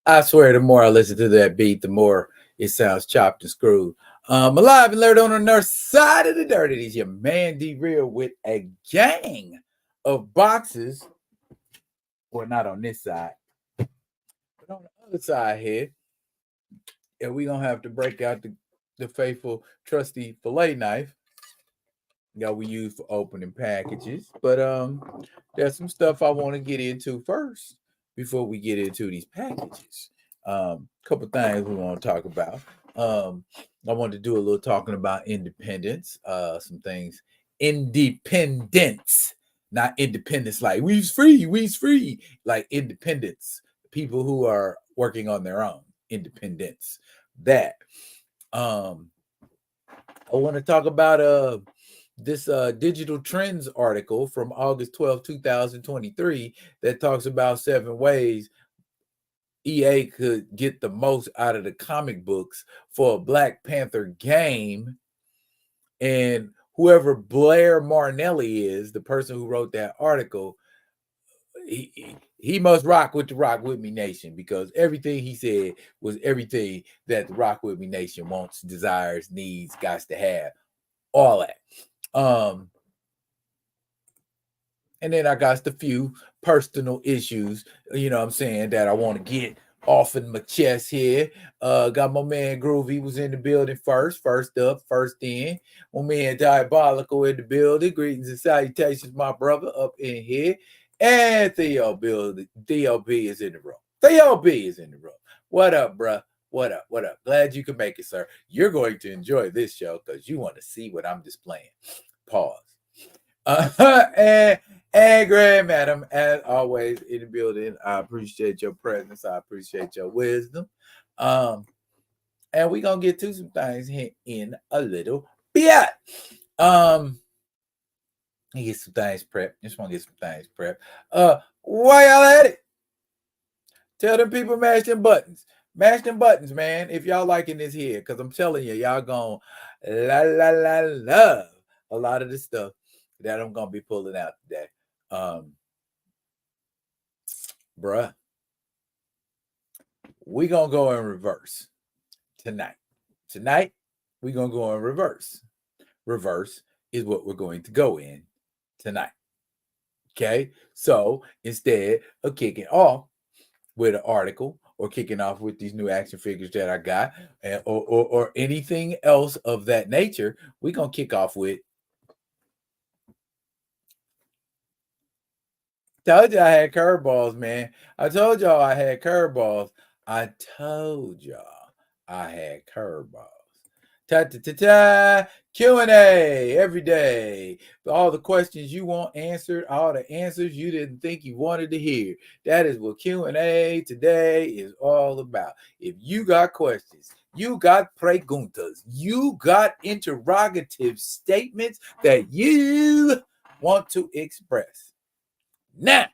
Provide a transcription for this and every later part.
I swear, the more I listen to that beat, the more it sounds chopped and screwed. Alive and alert on the north side of the dirt. It is your man D Real with a gang of boxes. Well, not on this side, but on the other side here. And we're gonna have to break out the faithful trusty fillet knife that we use for opening packages. But there's some stuff I want to get into first before we get into these packages. Couple things we want to talk about. I want to do a little talking about independence. Some things, independence, not independence like we's free, like independence. People who are working on their own, independence. That. I want to talk about this digital trends article from August 12th, 2023 that talks about 7 ways EA could get the most out of the comic books for a Black Panther game. And whoever Blair Marnelli is, the person who wrote that article, he must rock with the Rock With Me Nation, because everything he said was everything that the Rock With Me Nation wants, desires, needs, got to have, all that. And then I got a few personal issues, you know what I'm saying, that I want to get off in my chest here. Got my man Groovy was in the building first up, first in. My man Diabolical in the building. Greetings and salutations, my brother, up in here. And Theo B is in the room. Theo B is in the room. What up, bruh? What up? Glad you could make it, sir. You're going to enjoy this show because you want to see what I'm displaying. Pause. And Graham Adam, as always, in the building. I appreciate your presence. I appreciate your wisdom. And we're going to get to some things here in a little bit. Get some things prepped. Just want to get some things prepped. Why y'all at it? Tell them people mash them buttons. Mash them buttons, man, if y'all liking this here. Because I'm telling you, y'all going to love a lot of this stuff that I'm going to be pulling out today. Bruh, we going to go in reverse tonight. Tonight, we going to go in reverse. Reverse is what we're going to go in tonight. Okay? So, instead of kicking off with an article or kicking off with these new action figures that I got, or anything else of that nature, we're going to kick off with, told you I had curveballs, man. I told y'all I had curveballs. Q&A every day. All the questions you want answered, all the answers you didn't think you wanted to hear. That is what Q&A today is all about. If you got questions, you got preguntas, you got interrogative statements that you want to express. Now,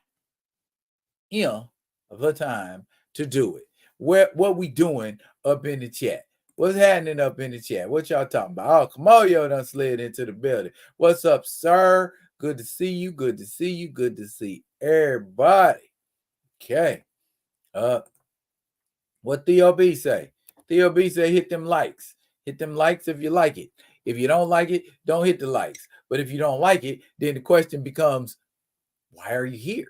the time to do it. What we doing up in the chat? What's happening up in the chat? What y'all talking about? Oh, Kamoyo done slid into the building. What's up, sir? Good to see you. Good to see you. Good to see everybody. Okay. What Theo B say? Theo B say hit them likes. Hit them likes if you like it. If you don't like it, don't hit the likes. But if you don't like it, then the question becomes, why are you here?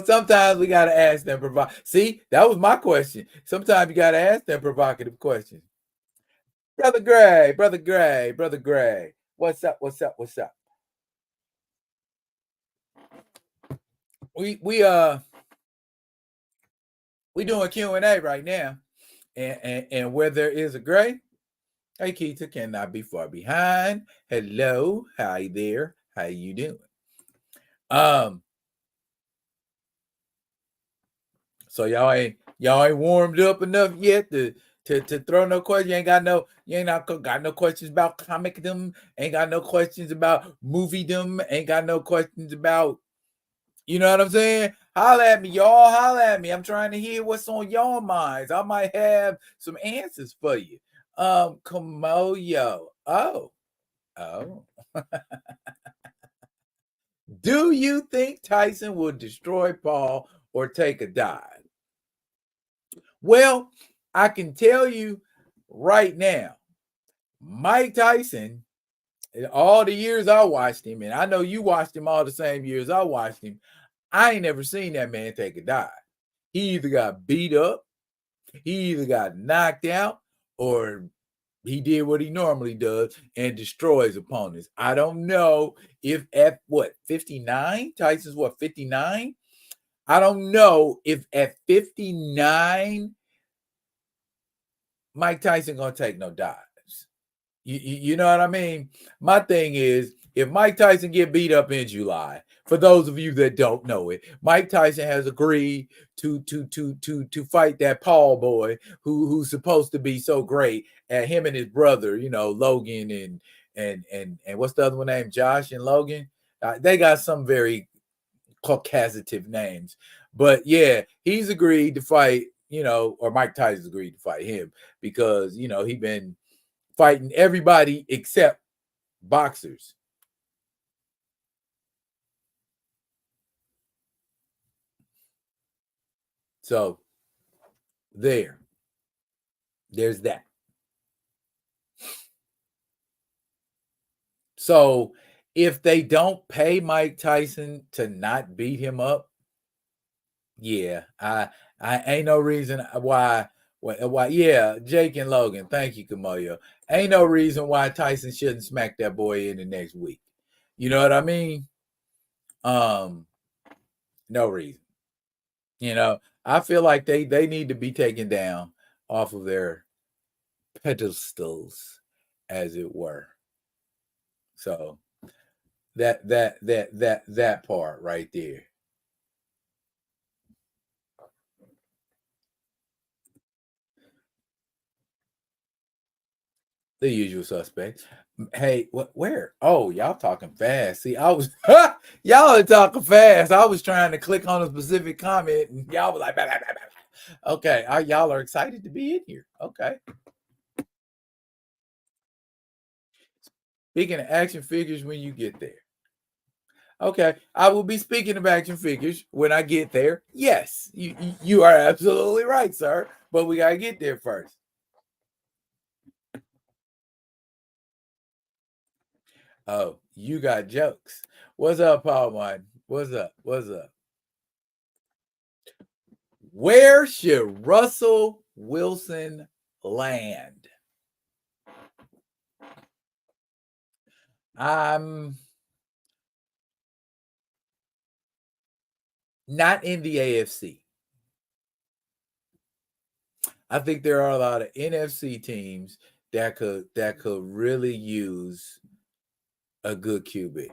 Sometimes we got to ask them. See, that was my question. Sometimes you got to ask them provocative questions. Brother Gray. What's up? We doing Q&A right now. And where there is a Gray, hey, Keita cannot be far behind. Hello. Hi there. How you doing? So y'all ain't warmed up enough yet to throw no questions. You ain't got no questions about comicdom. Ain't got no questions about moviedom. Ain't got no questions about, you know what I'm saying? Holla at me, y'all. Holla at me. I'm trying to hear what's on y'all minds. I might have some answers for you. Kamoyo. Oh. Do you think Tyson will destroy Paul or take a dive? Well, I can tell you right now, Mike Tyson, in all the years I watched him, and I know you watched him all the same years I watched him, I ain't never seen that man take a dive. He either got beat up, he either got knocked out, or he did what he normally does and destroys opponents. I don't know if at 59? Tyson's 59? I don't know if at 59 Mike Tyson gonna take no dives. You know what I mean? My thing is, if Mike Tyson get beat up in July, for those of you that don't know it, Mike Tyson has agreed to fight that Paul boy who's supposed to be so great, and him and his brother, Logan and what's the other one named Josh and Logan. They got some very caucasitive names, but yeah, he's agreed to fight. Or Mike Tyson's agreed to fight him because he been fighting everybody except boxers. So there's that. So if they don't pay Mike Tyson to not beat him up, yeah, I ain't no reason why. Yeah, Jake and Logan. Thank you, Kamoyo. Ain't no reason why Tyson shouldn't smack that boy in the next week. You know what I mean? No reason. I feel like they need to be taken down off of their pedestals, as it were. So that part right there. The usual suspects. Hey, where? Oh, y'all talking fast. See, I was y'all are talking fast. I was trying to click on a specific comment, and y'all was like, bah, bah, bah, bah. Okay, y'all are excited to be in here. Okay. Speaking of action figures, when you get there. Okay, I will be speaking of action figures when I get there. Yes, you are absolutely right, sir. But we gotta get there first. Oh, you got jokes. What's up, Paul Martin? What's up? What's up? Where should Russell Wilson land? I'm not in the AFC. I think there are a lot of NFC teams that could really use a good QB.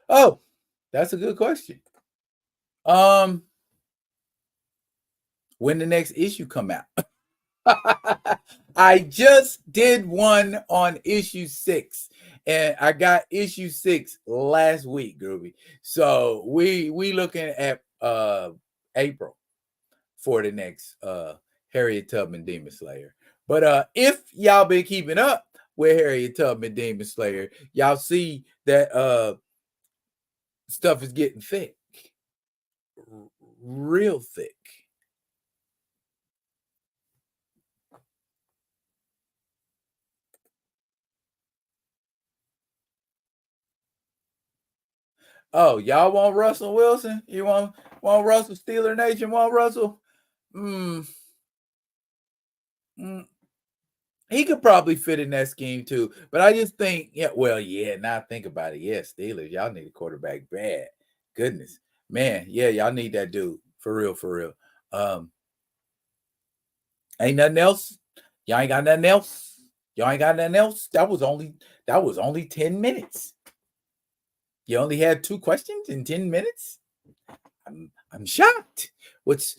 Oh, that's a good question. When the next issue come out? I just did one on issue 6, and I got issue 6 last week, Groovy. So we looking at April for the next Harriet Tubman Demon Slayer. But if y'all been keeping up with Harriet Tubman Demon Slayer, y'all see that stuff is getting thick, real thick. Oh, y'all want Russell Wilson? You want Russell Steeler Nation? Want Russell? He could probably fit in that scheme too. But I just think, now think about it. Yeah, Steelers, y'all need a quarterback bad. Goodness. Man, yeah, y'all need that dude. For real, for real. Ain't nothing else? Y'all ain't got nothing else? Y'all ain't got nothing else? That was only 10 minutes. You only had 2 questions in 10 minutes? I'm shocked. what's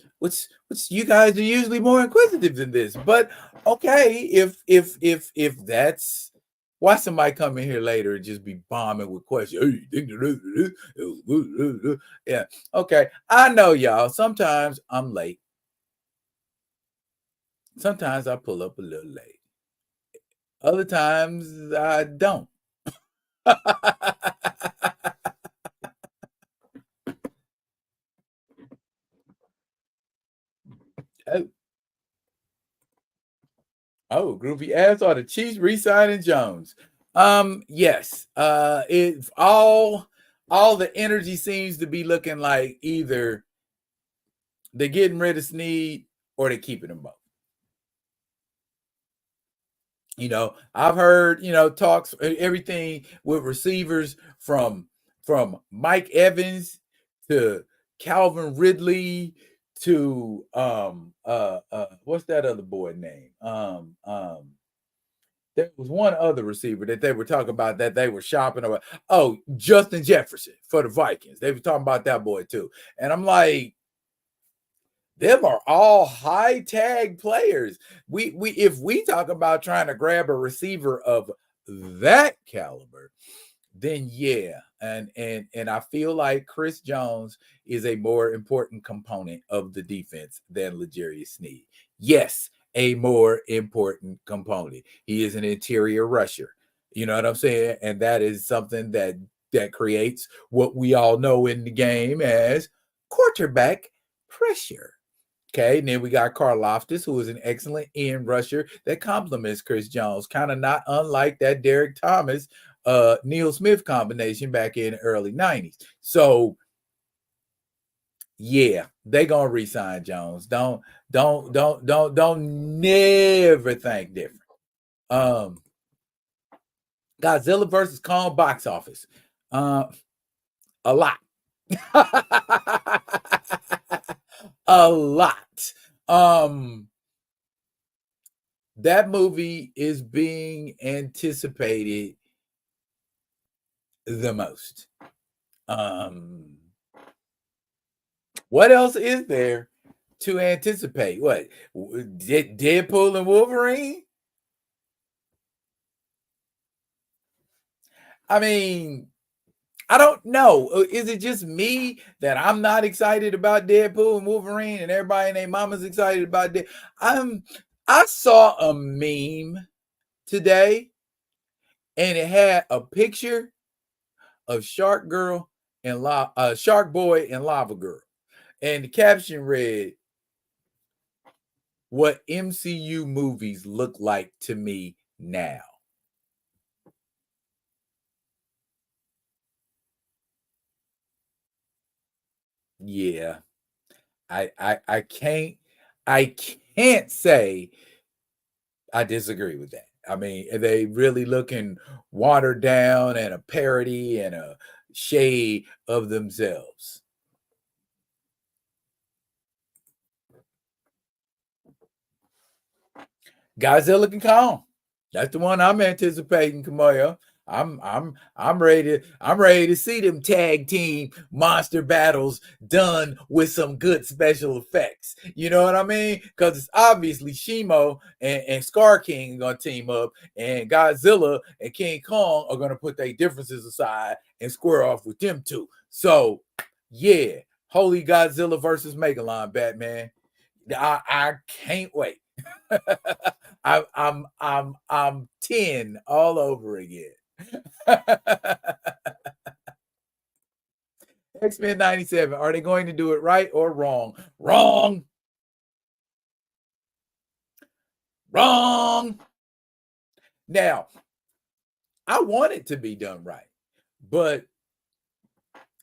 you guys are usually more inquisitive than this. But okay, if that's why somebody come in here later and just be bombing with questions. Hey, you think yeah, okay. I know y'all. Sometimes I'm late. Sometimes I pull up a little late. Other times I don't. Oh, oh, groovy ass are the Chiefs re-signing Jones. Yes. It all the energy seems to be looking like either they're getting rid of Snead or they're keeping them both. I've heard, talks, everything with receivers from Mike Evans to Calvin Ridley to what's that other boy name? There was one other receiver that they were talking about that they were shopping about. Oh, Justin Jefferson for the Vikings. They were talking about that boy too. And I'm like, them are all high tag players. We if we talk about trying to grab a receiver of that caliber, then yeah. And I feel like Chris Jones is a more important component of the defense than L'Jarius Sneed. Yes, a more important component. He is an interior rusher. You know what I'm saying? And that is something that creates what we all know in the game as quarterback pressure. Okay, and then we got Karlaftis, who is an excellent end rusher that complements Chris Jones, kind of not unlike that Derek Thomas, Neil Smith combination back in the early 90s. So yeah, they gonna re-sign Jones. Don't never think different. Godzilla versus Kong box office. A lot. A lot. That movie is being anticipated the most. What else is there to anticipate? What? Deadpool and Wolverine? I mean, I don't know. Is it just me that I'm not excited about Deadpool and Wolverine and everybody and their mama's excited about it? I saw a meme today and it had a picture of Shark Girl and Shark Boy and Lava Girl. And the caption read, "What MCU movies look like to me now." Yeah. I can't say I disagree with that. I mean, are they really looking watered down and a parody and a shade of themselves? Godzilla can Kong. That's the one I'm anticipating, Kamoya. I'm ready to see them tag team monster battles done with some good special effects. You know what I mean? Because it's obviously Shimo and Scar King are gonna team up, and Godzilla and King Kong are gonna put their differences aside and square off with them two. So yeah, Holy Godzilla versus Megalon, Batman. I can't wait. I'm 10 all over again. X-Men 97. Are they going to do it right or wrong? Wrong. Wrong. Now, I want it to be done right. But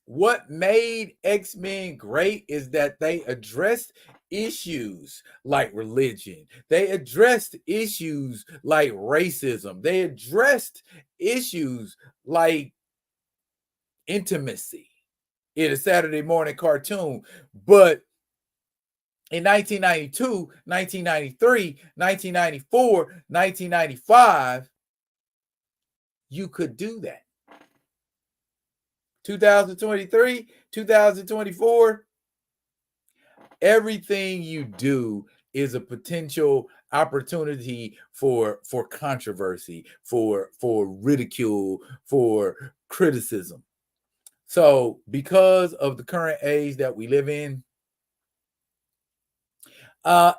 what made X-Men great is that they addressed issues like religion. They addressed issues like racism. They addressed issues like intimacy in a Saturday morning cartoon. But in 1992, 1993, 1994, 1995, you could do that. 2023, 2024, everything you do is a potential opportunity for controversy, for ridicule, for criticism. So because of the current age that we live in, and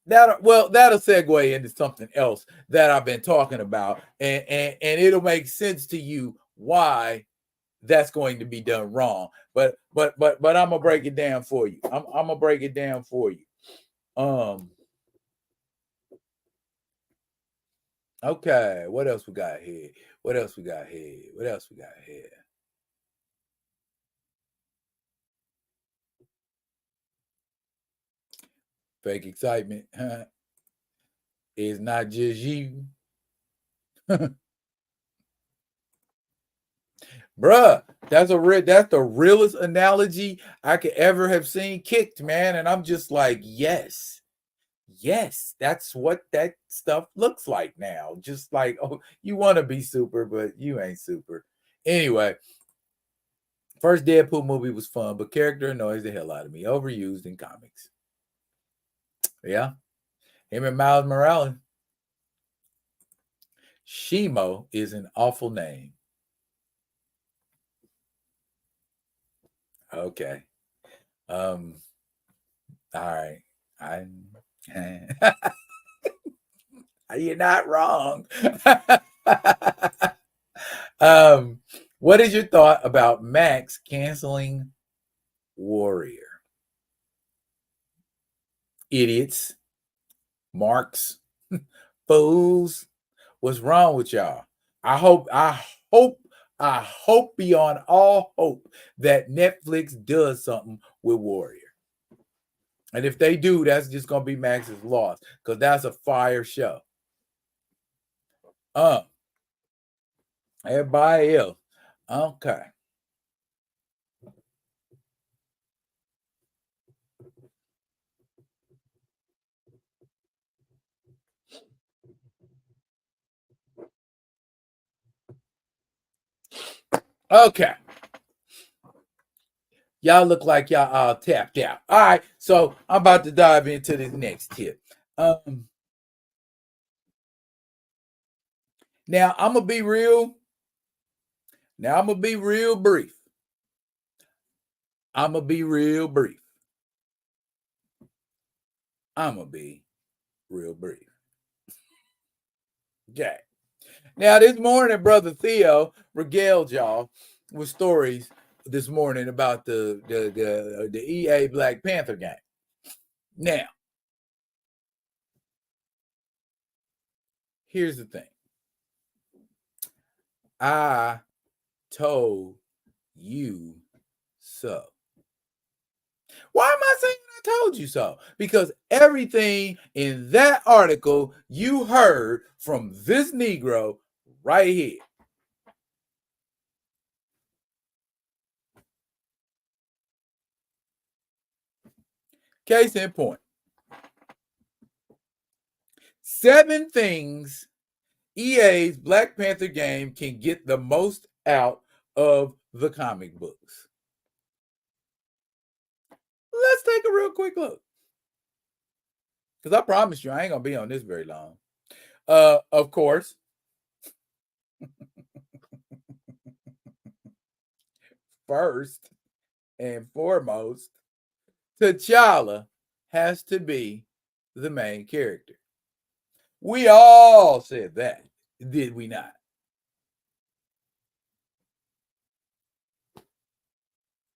that'll segue into something else that I've been talking about, and it'll make sense to you why that's going to be done wrong. But I'm gonna break it down for you. I'm gonna break it down for you. Okay, what else we got here? What else we got here? What else we got here? Fake excitement, huh? It's not just you. Bruh, that's the realest analogy I could ever have seen kicked, man. And I'm just like, yes, that's what that stuff looks like now. Just like, oh, you want to be super, but you ain't super. Anyway, first Deadpool movie was fun, but character annoys the hell out of me. Overused in comics. Yeah. Him and Miles Morales. Shimo is an awful name. Okay. All right. You're not wrong. What is your thought about Max canceling Warrior? Idiots, marks, fools. What's wrong with y'all? I hope beyond all hope that Netflix does something with Warrior. And if they do, that's just gonna be Max's loss because that's a fire show. Everybody else. Okay. Okay. Y'all look like y'all all tapped out. All right, so I'm about to dive into this next tip. Now I'm gonna be real. Now I'm gonna be real brief. I'm gonna be real brief. I'm gonna be real brief. Okay. Now this morning, brother Theo regaled y'all with stories this morning about the EA Black Panther game. Now, here's the thing. I told you so. Why am I saying I told you so? Because everything in that article you heard from this Negro right here. Case in point. 7 things EA's Black Panther game can get the most out of the comic books. Let's take a real quick look. Because I promise you, I ain't going to be on this very long. Of course, first and foremost, T'Challa has to be the main character. We all said that, did we not?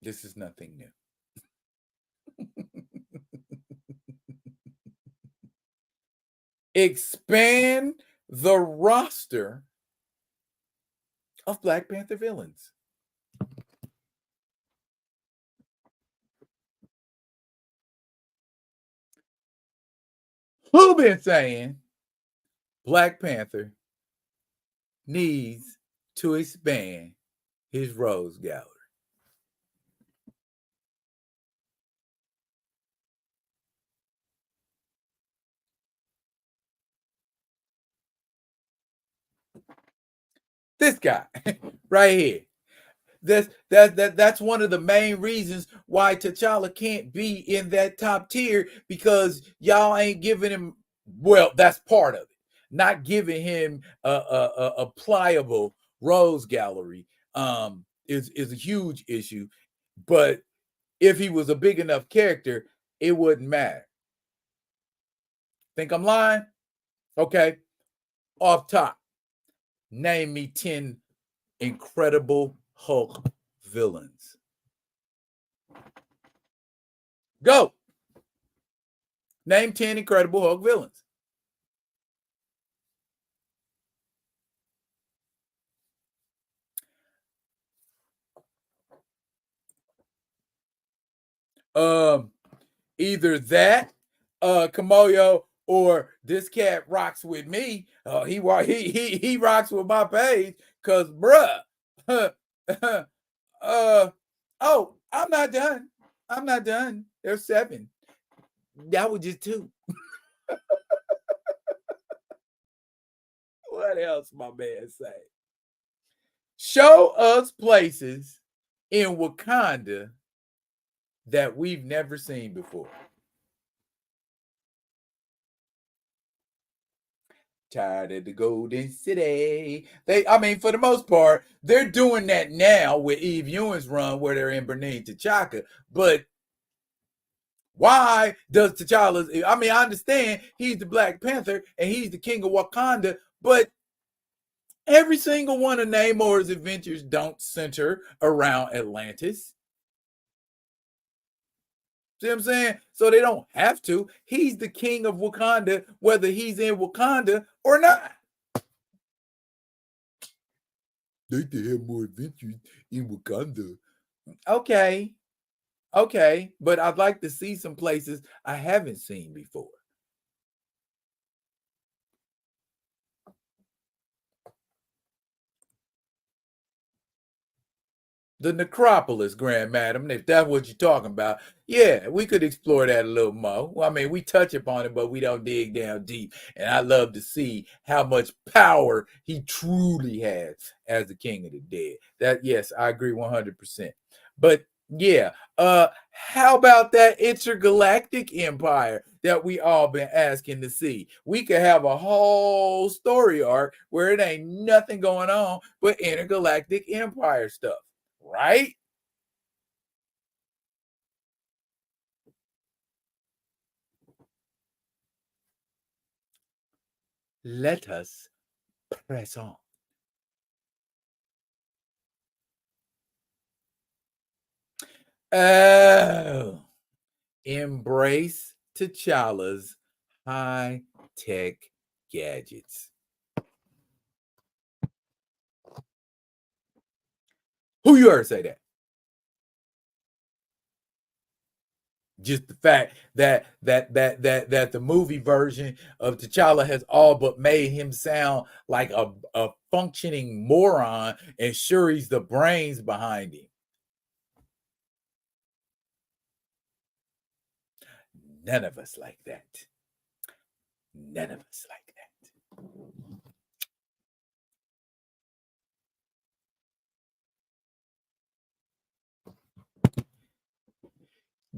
This is nothing new. Expand the roster of Black Panther villains. Who been saying Black Panther needs to expand his rose gallery? This guy right here. That's one of the main reasons why T'Challa can't be in that top tier, because y'all ain't giving him. Well, that's part of it. Not giving him a pliable rose gallery is a huge issue. But if he was a big enough character, it wouldn't matter. Think I'm lying? Okay. Off top, name me 10 Incredible Hulk villains. Go. Name 10 Incredible Hulk villains. Either that, Kamoyo, or this cat rocks with me. He rocks with my page, cause bruh. Oh, I'm not done. I'm not done. There's 7. That was just 2. What else, my man say? Show us places in Wakanda that we've never seen before. Tired of the Golden City. For the most part, they're doing that now with Eve Ewing's run where they're in Berlin T'Chaka. But why does T'Challa? I understand he's the Black Panther and he's the king of Wakanda, but every single one of Namor's adventures don't center around Atlantis. See what I'm saying? So they don't have to. He's the king of Wakanda, whether he's in Wakanda or not. They have more adventures in Wakanda. Okay. But I'd like to see some places I haven't seen before. The necropolis, Grand Madam, if that's what you're talking about. Yeah, we could explore that a little more. Well, we touch upon it, but we don't dig down deep. And I love to see how much power he truly has as the king of the dead. Yes, I agree 100%. But yeah, how about that intergalactic empire that we all been asking to see? We could have a whole story arc where it ain't nothing going on but intergalactic empire stuff. Right? Let us press on. Oh, embrace T'Challa's high-tech gadgets. Who you heard say that? Just the fact that the movie version of T'Challa has all but made him sound like a functioning moron, and Shuri's the brains behind him. None of us like that. None of us like that.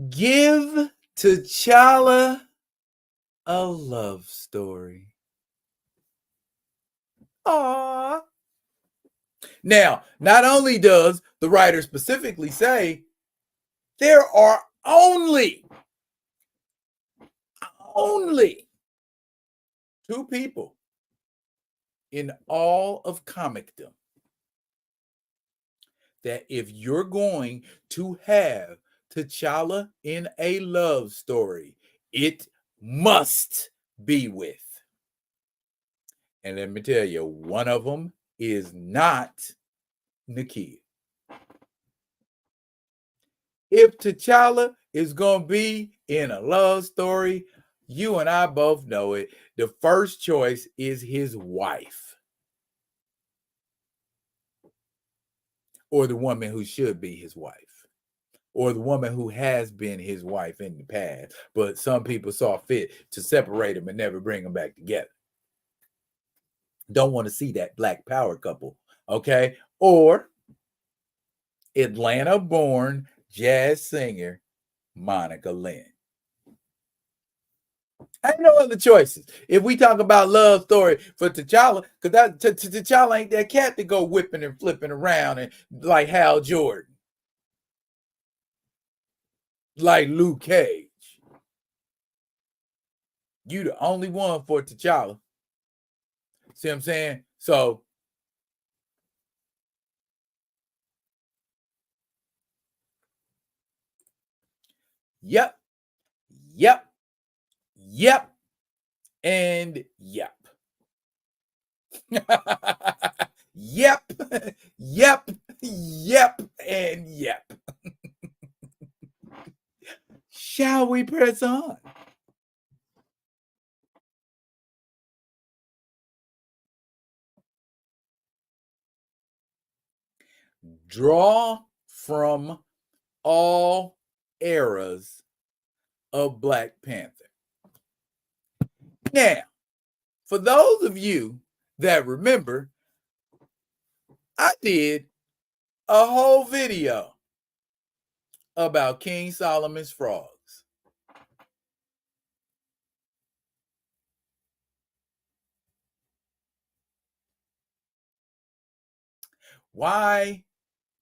Give T'Challa a love story. Aww. Now, not only does the writer specifically say there are only 2 people in all of comicdom that if you're going to have T'Challa in a love story, it must be with. And let me tell you, one of them is not Nakia. If T'Challa is going to be in a love story, you and I both know it. The first choice is his wife, or the woman who should be his wife, or the woman who has been his wife in the past, but some people saw fit to separate them and never bring them back together. Don't want to see that Black power couple, okay? Or Atlanta-born jazz singer Monica Lynn. I ain't no other choices. If we talk about love story for T'Challa, because T'Challa ain't that cat to go whipping and flipping around and like Hal Jordan, like Luke Cage. You the only one for T'Challa. See what I'm saying? So yep, and yep. Yep, and yep. Shall we press on? Draw from all eras of Black Panther. Now, for those of you that remember, I did a whole video about King Solomon's frogs. Why?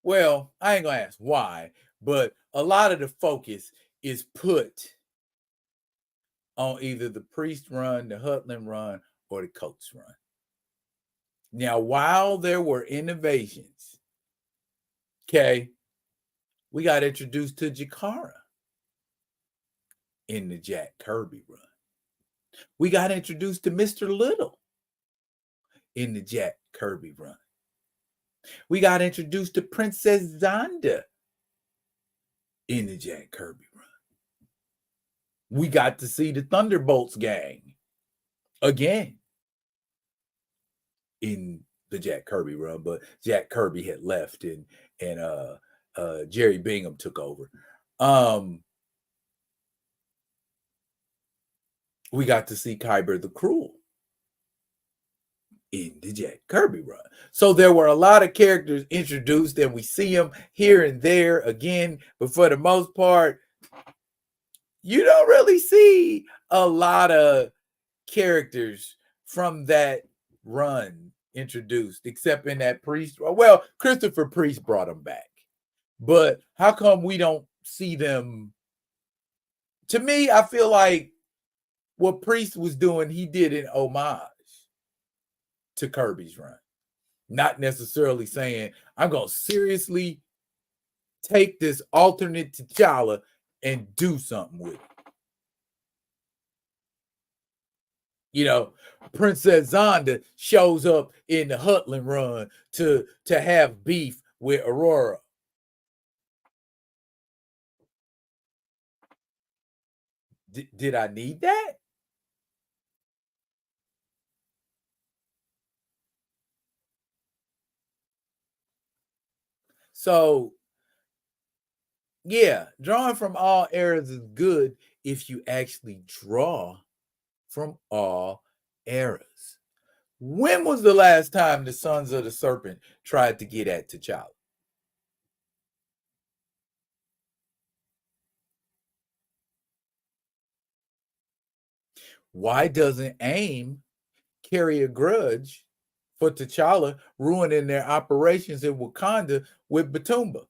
Well, I ain't gonna ask why, but a lot of the focus is put on either the Priest run, the Hutland run, or the Coates run. Now, while there were innovations, okay, we got introduced to Jakara in the Jack Kirby run. We got introduced to Mr. Little in the Jack Kirby run. We got introduced to Princess Zonda in the Jack Kirby run. We got to see the Thunderbolts gang again in the Jack Kirby run, but Jack Kirby had left and Jerry Bingham took over. We got to see Kyber the Cruel in the Jack Kirby run. So there were a lot of characters introduced, and we see them here and there again, but for the most part, you don't really see a lot of characters from that run introduced, except in that Priest. Well, Christopher Priest brought them back, but how come we don't see them? To me, I feel like what Priest was doing, he did in homage to Kirby's run. Not necessarily saying, I'm going to seriously take this alternate T'Challa and do something with it. You know, Princess Zonda shows up in the Hutland run to have beef with Aurora. Did I need that? So, yeah, drawing from all eras is good if you actually draw from all eras. When was the last time the Sons of the Serpent tried to get at T'Challa? Why doesn't AIM carry a grudge for T'Challa ruining their operations in Wakanda with Batumba?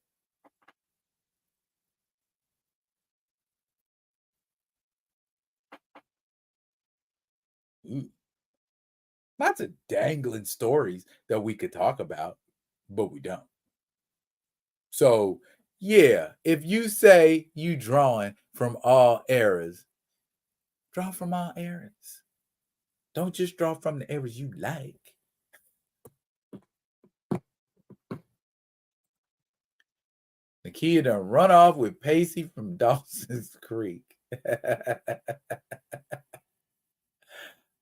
Lots of dangling stories that we could talk about, but we don't. So, yeah, if you say you drawing from all eras, draw from all eras. Don't just draw from the eras you like. The kid done run off with Pacey from Dawson's Creek.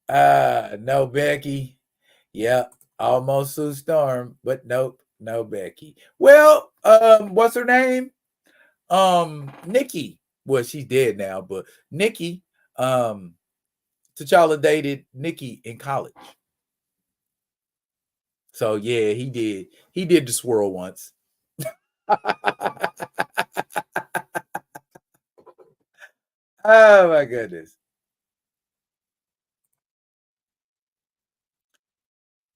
No Becky. Yep, almost Sue Storm, but nope, no Becky. Well, what's her name? Nikki. Well, she's dead now, but Nikki, T'Challa dated Nikki in college. So yeah, he did. He did the swirl once. Oh my goodness.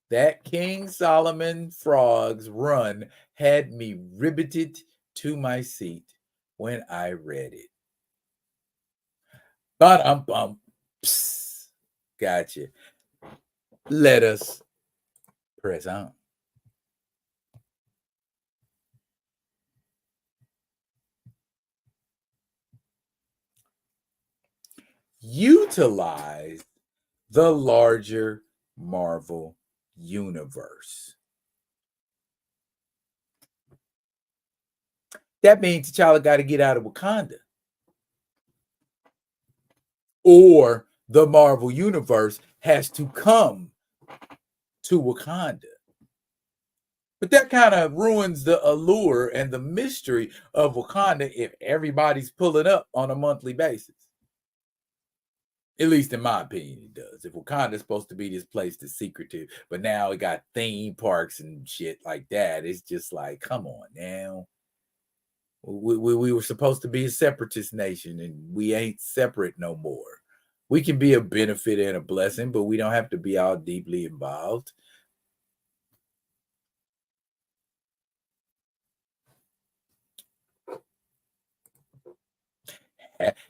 That King Solomon Frog's run had me riveted to my seat when I read it. Bum. Gotcha. Let us press on. Utilize the larger Marvel universe. That means T'Challa got to get out of Wakanda. Or the Marvel universe has to come to Wakanda. But that kind of ruins the allure and the mystery of Wakanda if everybody's pulling up on a monthly basis. At least in my opinion, it does. If Wakanda is supposed to be this place that's secretive, but now it got theme parks and shit like that, it's just like, come on now. We were supposed to be a separatist nation, and we ain't separate no more. We can be a benefit and a blessing, but we don't have to be all deeply involved.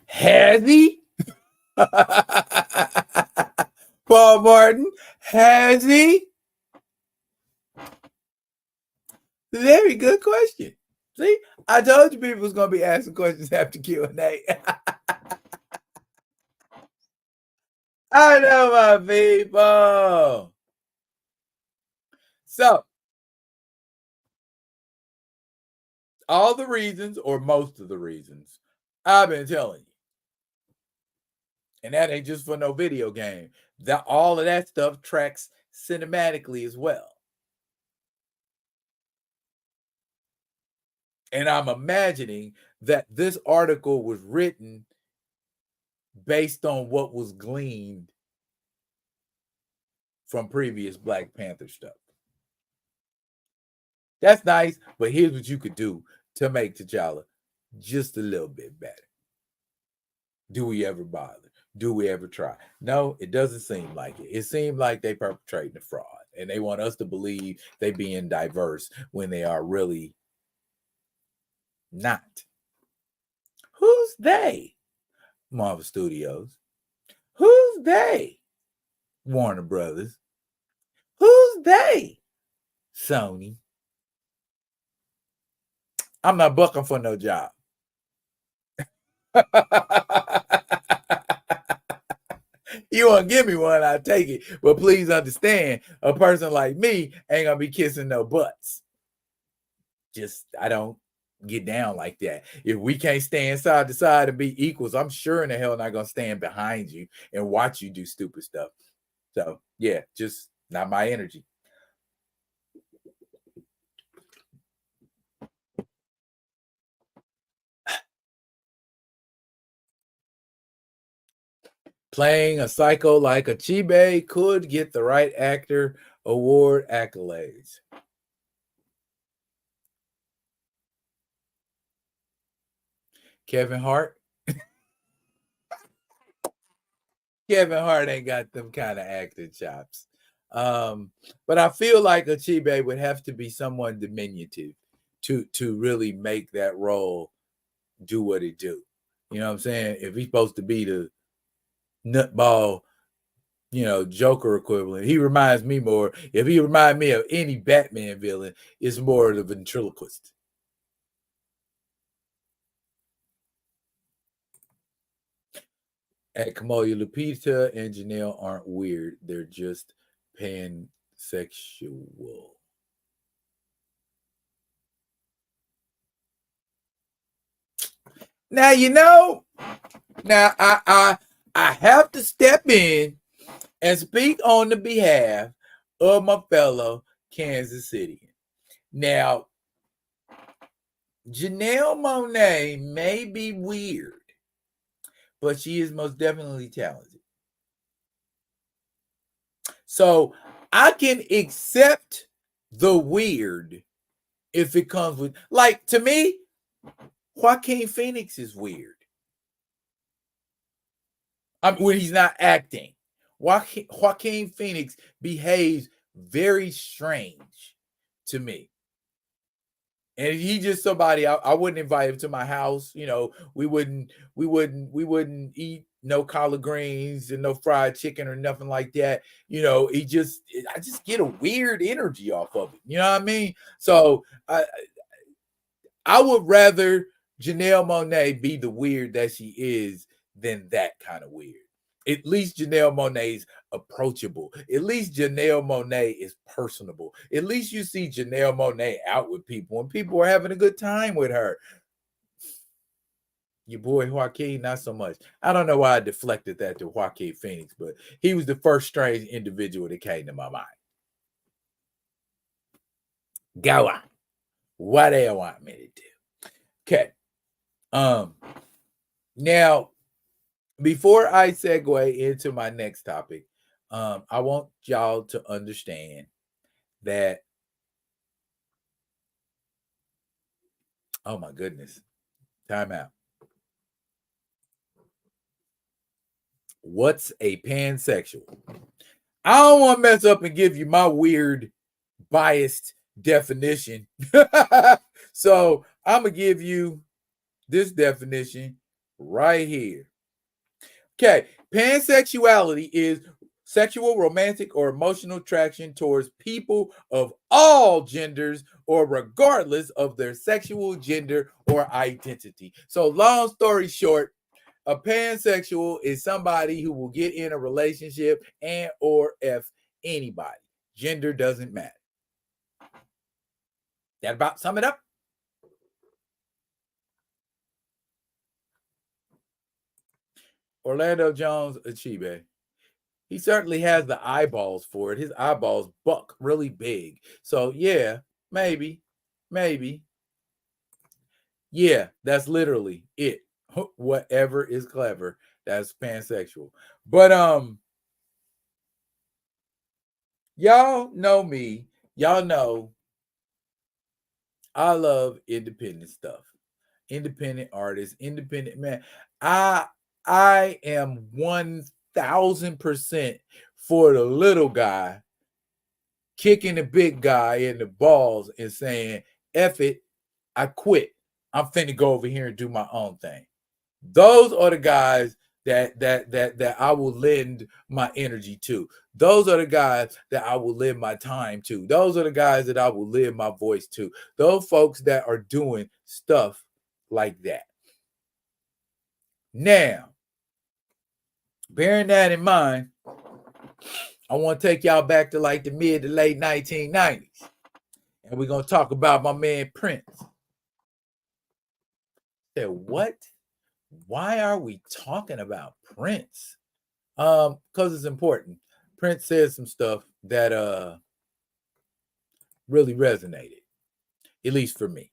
Has he? Paul Martin, has he? Very good question. See, I told you people was gonna be asking questions after Q&A. I know my people. So, all the reasons, or most of the reasons, I've been telling you, and that ain't just for no video game. That all of that stuff tracks cinematically as well. And I'm imagining that this article was written based on what was gleaned from previous Black Panther stuff. That's nice, but here's what you could do to make T'Challa just a little bit better. Do we ever bother? Do we ever try? No, it doesn't seem like it. It seemed like they perpetrating a fraud, and they want us to believe they being diverse when they are really not. Who's they? Marvel Studios. Who's they? Warner Brothers. Who's they? Sony. I'm not bucking for no job. You want to give me one, I'll take it. But please understand, a person like me ain't going to be kissing no butts. Just, I don't get down like that. If we can't stand side to side and be equals, I'm sure in the hell not going to stand behind you and watch you do stupid stuff. So, yeah, just not my energy. Playing a psycho like a Chibe could get the right actor award accolades. Kevin Hart. Kevin Hart ain't got them kind of acting chops. But I feel like Achibe would have to be someone diminutive to really make that role do what it do. You know what I'm saying? If he's supposed to be the nutball, Joker equivalent, he reminds me more. If he reminds me of any Batman villain, it's more of the ventriloquist. At Kamoya, Lupita and Janelle aren't weird. They're just pansexual. Now Now I have to step in and speak on the behalf of my fellow Kansas City. Now, Janelle Monáe may be weird, but she is most definitely talented. So I can accept the weird if it comes with, like, to me, Joaquin Phoenix is weird. I mean, when he's not acting, Joaquin Phoenix behaves very strange to me. And he just somebody I wouldn't invite him to my house. You know, we wouldn't eat no collard greens and no fried chicken or nothing like that. You know, I just get a weird energy off of it. You know what I mean? So I would rather Janelle Monáe be the weird that she is than that kind of weird. At least Janelle Monáe's approachable. At least Janelle Monáe is personable. At least you see Janelle Monáe out with people and people are having a good time with her. Your boy Joaquin, not so much. I don't know why I deflected that to Joaquin Phoenix, but he was the first strange individual that came to my mind. Go on. What do you want me to do? Okay. Now, before I segue into my next topic, I want y'all to understand that, oh my goodness, time out. What's a pansexual? I don't want to mess up and give you my weird, biased definition. So I'm going to give you this definition right here. Okay, pansexuality is sexual, romantic, or emotional attraction towards people of all genders or regardless of their sexual gender or identity. So long story short, a pansexual is somebody who will get in a relationship and or if anybody. Gender doesn't matter. That about sum it up? Orlando Jones Achibe. He certainly has the eyeballs for it. His eyeballs buck really big. So yeah, maybe. Yeah, that's literally it. Whatever is clever, that's pansexual. But y'all know me. Y'all know I love independent stuff. Independent artists, independent man. I am 1000% for the little guy kicking the big guy in the balls and saying, F it, I quit. I'm finna go over here and do my own thing. Those are the guys that I will lend my energy to. Those are the guys that I will lend my time to. Those are the guys that I will lend my voice to. Those folks that are doing stuff like that. Now, bearing that in mind, I want to take y'all back to like the mid to late 1990s. And we're going to talk about my man Prince. Said, what? Why are we talking about Prince? Because it's important. Prince said some stuff that really resonated, at least for me.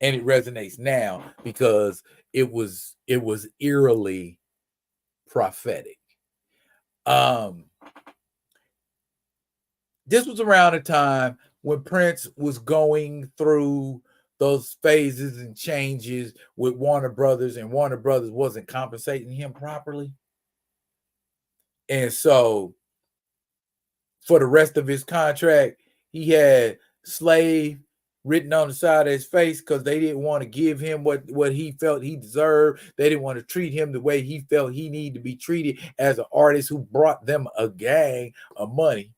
And it resonates now because it was eerily prophetic. This was around a time when Prince was going through those phases and changes with Warner Brothers, and Warner Brothers wasn't compensating him properly. And so for the rest of his contract, he had slave written on the side of his face because they didn't want to give him what he felt he deserved. They didn't want to treat him the way he felt he needed to be treated as an artist who brought them a gang of money.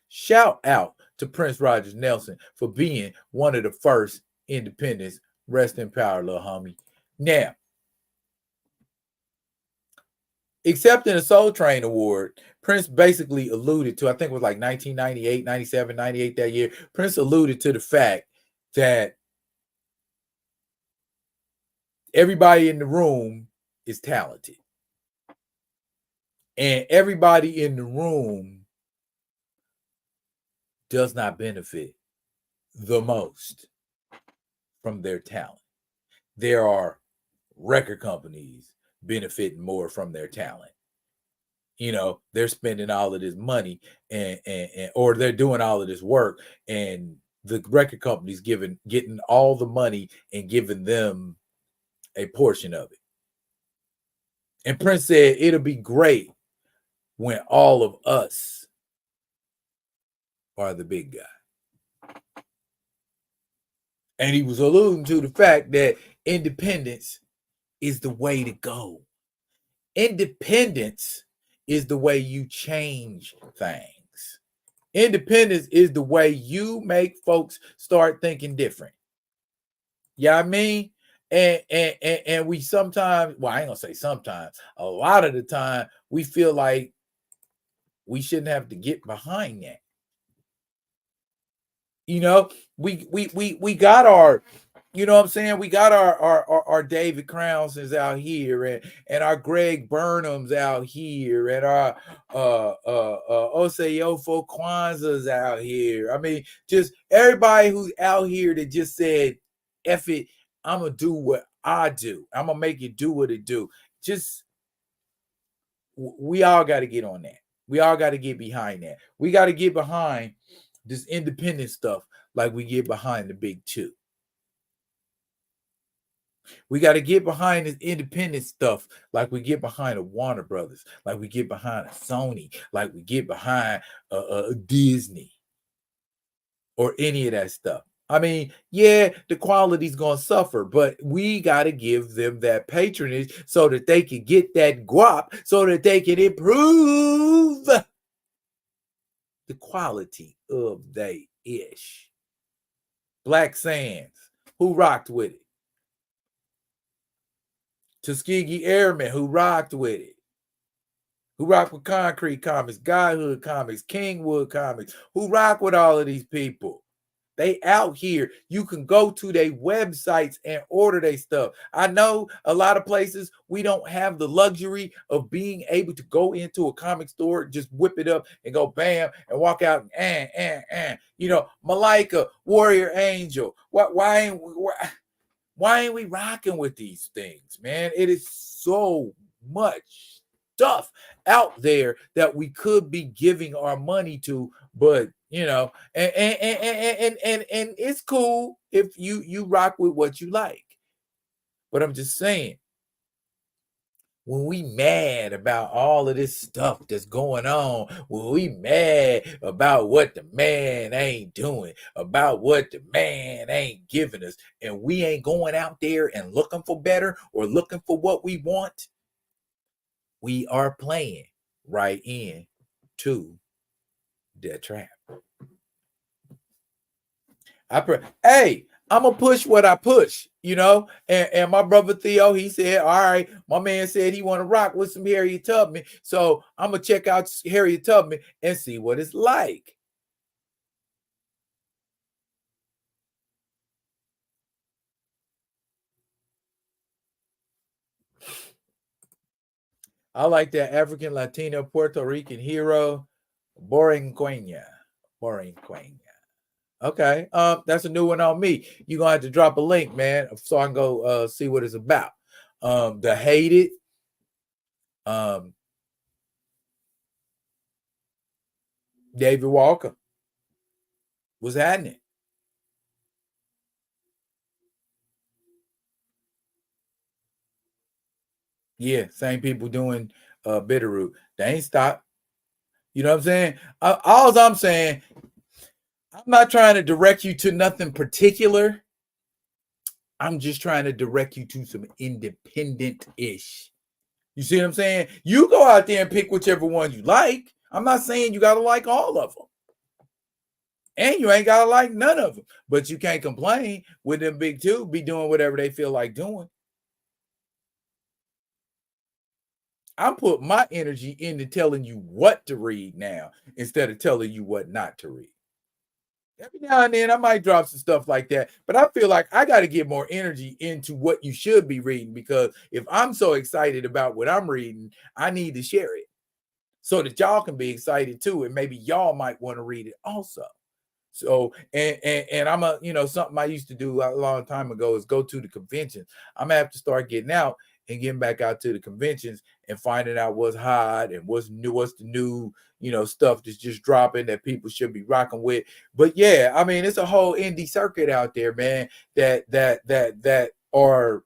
Shout out to Prince Rogers Nelson for being one of the first independents. Rest in power, little homie. Now, accepting a Soul Train Award, Prince basically alluded to, I think it was like 1998, 97, 98 that year. Prince alluded to the fact that everybody in the room is talented. And everybody in the room does not benefit the most from their talent. There are record companies benefiting more from their talent. You know, they're spending all of this money and or they're doing all of this work, and the record companies getting all the money and giving them a portion of it. And Prince said it'll be great when all of us are the big guy. And he was alluding to the fact that independence is the way to go. Independence is the way you change things. Independence is the way you make folks start thinking different. Yeah, I mean, and we sometimes, well, I ain't gonna say sometimes, a lot of the time, we feel like we shouldn't have to get behind that. You know, we got our, you know what I'm saying? We got our David Crownsons out here, and our Greg Burnhams out here, and our Oseyofo Kwanzaa's out here. I mean, just everybody who's out here that just said, F it, I'm gonna do what I do. I'm gonna make it do what it do. Just we all got to get on that. We all got to get behind that. We got to get behind this independent stuff like we get behind the big two. We got to get behind this independent stuff like we get behind a Warner Brothers, like we get behind a Sony, like we get behind a Disney or any of that stuff. I mean, yeah, the quality's going to suffer, but we got to give them that patronage so that they can get that guap, so that they can improve the quality of they ish. Black Sands, who rocked with it? Tuskegee Airmen, who rocked with it? Who rocked with Concrete Comics, Godhood Comics, Kingwood Comics? Who rock with all of these people? They out here. You can go to their websites and order their stuff. I know a lot of places we don't have the luxury of being able to go into a comic store, just whip it up and go bam and walk out and you know, Malika, Warrior Angel. Why ain't we rocking with these things, man? It is so much stuff out there that we could be giving our money to, but you know, and it's cool if you rock with what you like. But I'm just saying, when we mad about all of this stuff that's going on, when we mad about what the man ain't doing, about what the man ain't giving us, and we ain't going out there and looking for better or looking for what we want, we are playing right into the trap. Hey, I'm gonna push what I push, you know. And my brother Theo, he said, all right, my man said he want to rock with some Harriet Tubman, so I'm gonna check out Harriet Tubman and see what it's like. I like that African Latino Puerto Rican hero, Borinquena. Okay, that's a new one on me. You're gonna have to drop a link, man, so I can go see what it's about. The Hated, David Walker. What's happening? Yeah, same people doing Bitterroot. They ain't stopped. You know what I'm saying? All I'm saying, I'm not trying to direct you to nothing particular. I'm just trying to direct you to some independent-ish. You see what I'm saying? You go out there and pick whichever one you like. I'm not saying you got to like all of them. And you ain't got to like none of them. But you can't complain with them big two be doing whatever they feel like doing. I'm putting my energy into telling you what to read now instead of telling you what not to read. Every now and then I might drop some stuff like that, but I feel like I got to get more energy into what you should be reading, because if I'm so excited about what I'm reading, I need to share it so that y'all can be excited too, and maybe y'all might want to read it also. So and I'm something I used to do a long time ago is go to the convention. I'm gonna have to start getting out and getting back out to the conventions and finding out what's hot and what's new, what's the new, stuff that's just dropping that people should be rocking with. But yeah, I mean, it's a whole indie circuit out there, man, that are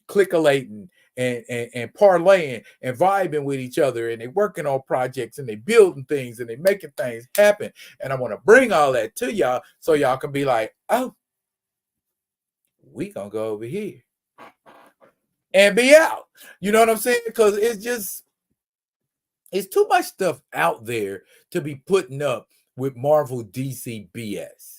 clickulating and parlaying and vibing with each other, and they working on projects and they building things and they making things happen. And I want to bring all that to y'all so y'all can be like, oh, we gonna go over here and be out. You know what I'm saying? Because it's too much stuff out there to be putting up with Marvel DC BS.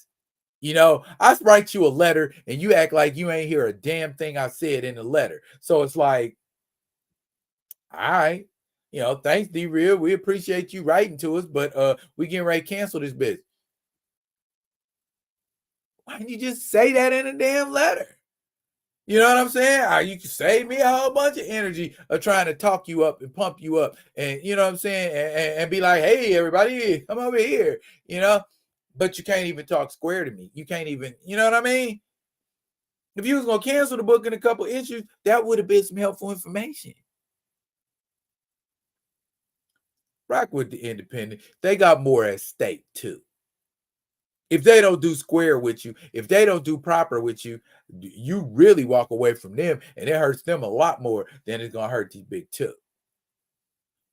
I write you a letter and you act like you ain't hear a damn thing I said in the letter. So it's like, all right, thanks, D-Real. We appreciate you writing to us, but we getting ready to cancel this business. Why didn't you just say that in a damn letter? You know what I'm saying? You can save me a whole bunch of energy of trying to talk you up and pump you up, and you know what I'm saying, and be like, hey, everybody, come over here, but you can't even talk square to me. You can't even, you know what I mean? If you was gonna cancel the book in a couple issues, that would have been some helpful information. Rock with the independent. They got more at stake too. If they don't do square with you, if they don't do proper with you, you really walk away from them, and it hurts them a lot more than it's gonna hurt these big two.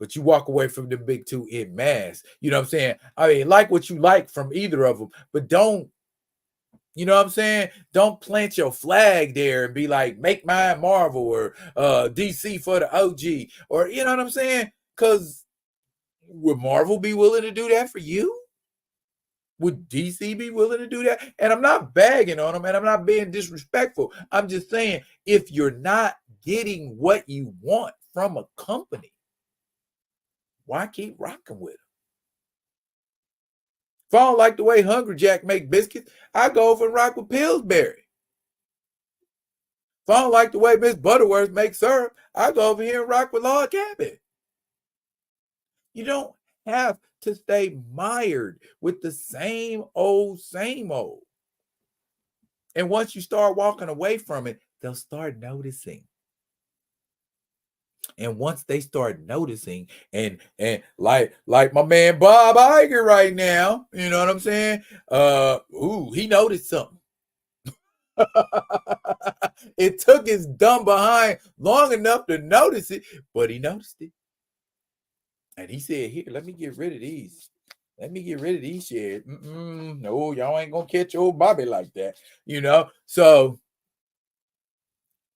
But you walk away from the big two in mass. You know what I'm saying? I mean, like what you like from either of them, but don't, you know what I'm saying? Don't plant your flag there and be like, make mine Marvel or DC for the OG, or you know what I'm saying? Because would Marvel be willing to do that for you? Would DC be willing to do that? And I'm not bagging on them, and I'm not being disrespectful. I'm just saying, if you're not getting what you want from a company, why keep rocking with them? If I don't like the way Hungry Jack make biscuits, I go over and rock with Pillsbury. If I don't like the way Miss Butterworth makes syrup, I go over here and rock with Lord Cabot. You don't have to stay mired with the same old, same old. And once you start walking away from it, they'll start noticing. And once they start noticing, and like my man Bob Iger right now, you know what I'm saying? He noticed something. It took his dumb behind long enough to notice it, but he noticed it. And he said, here, let me get rid of these. Let me get rid of these shares. No, y'all ain't gonna catch old Bobby like that, So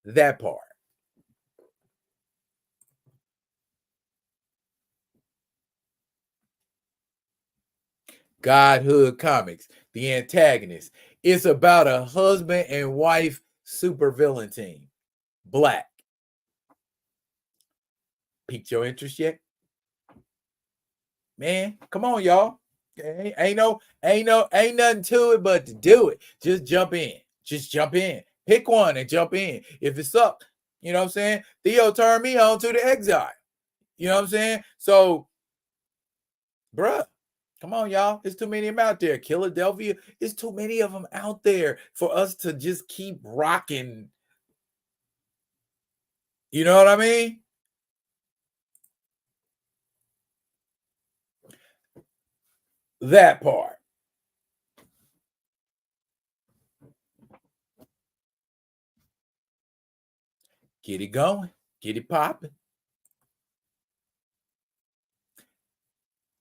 that part. Godhood Comics, the antagonist. It's about a husband and wife supervillain team. Black. Piqued your interest yet? Man, come on, y'all. Ain't nothing to it but to do it. Just jump in. Just jump in. Pick one and jump in. If it sucks, you know what I'm saying? Theo turned me on to the Exile. You know what I'm saying? So, bruh, come on, y'all. There's too many of them out there. Philadelphia, there's too many of them out there for us to just keep rocking. You know what I mean? That part. Get it going. Get it popping.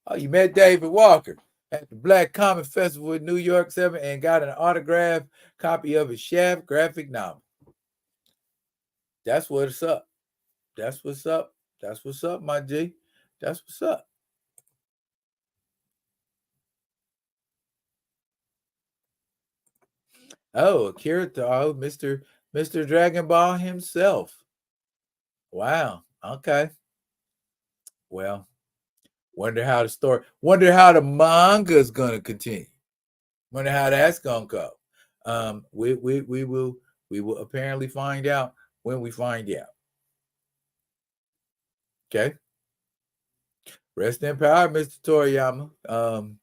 Oh, you met David Walker at the Black Comic Festival in New York 7 and got an autographed copy of his Shaft graphic novel. That's what's up. That's what's up. That's what's up, my G. That's what's up. Oh, Akira, Mr. Dragon Ball himself. Wow. Okay. Well, wonder how the manga is gonna continue. Wonder how that's gonna go. We will apparently find out when we find out. Okay. Rest in power, Mr. Toriyama.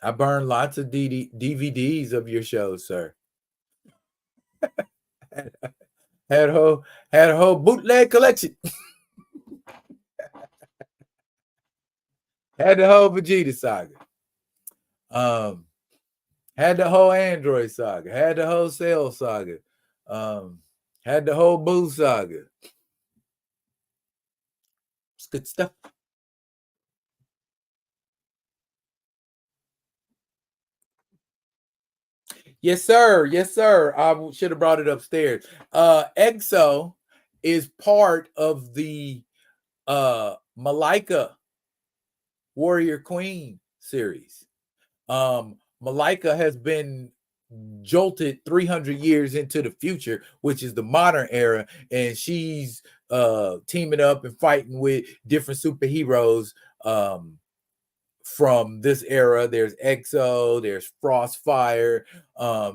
I burned lots of DVDs of your shows, sir. Had a whole bootleg collection. Had the whole Vegeta saga. Had the whole Android saga. Had the whole Cell saga. Had the whole Boo saga. It's good stuff. Yes, sir. Yes, sir. I should have brought it upstairs. EXO is part of the Malika Warrior Queen series. Malika has been jolted 300 years into the future, which is the modern era, and she's teaming up and fighting with different superheroes from this era. There's EXO, there's Frostfire,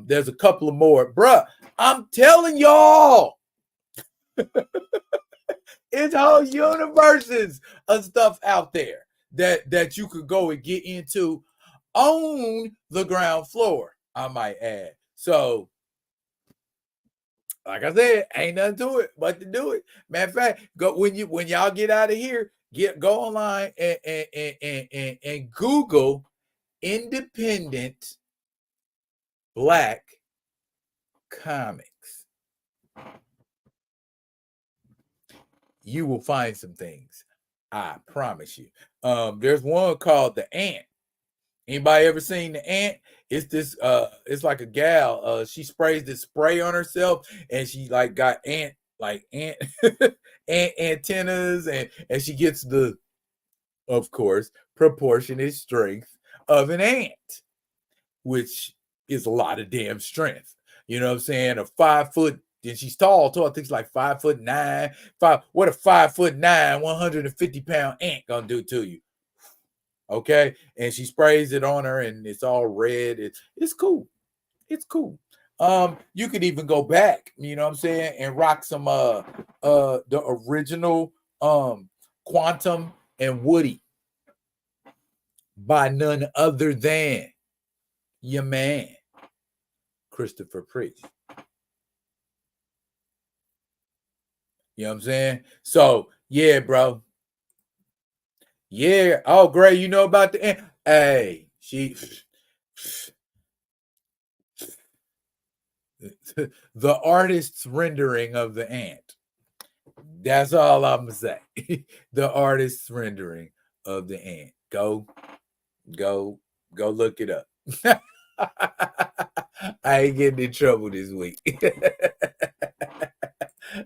there's a couple of more. Bruh, I'm telling y'all, it's whole universes of stuff out there that you could go and get into on the ground floor, I might add. So, like I said, ain't nothing to it but to do it. Matter of fact, go when y'all get out of here, go online and Google independent Black comics. You will find some things. I promise you. There's one called The Ant. Anybody ever seen The Ant? It's this it's like a gal. She sprays this spray on herself and she like got ant ant antennas and she gets the, of course, proportionate strength of an ant, which is a lot of damn strength. You know what I'm saying? A 5 foot, and she's tall too. I think it's like 5'9". What a 5'9", 150-pound ant gonna do to you? Okay, and she sprays it on her, and it's all red. It's cool. It's cool. You could even go back, you know what I'm saying, and rock some the original Quantum and Woody by none other than your man Christopher Priest. You know what I'm saying? So yeah, bro. Yeah. Oh, great. You know about the ant? Hey, the artist's rendering of the ant. That's all I'm gonna say. The artist's rendering of the ant. Go look it up. I ain't getting in trouble this week.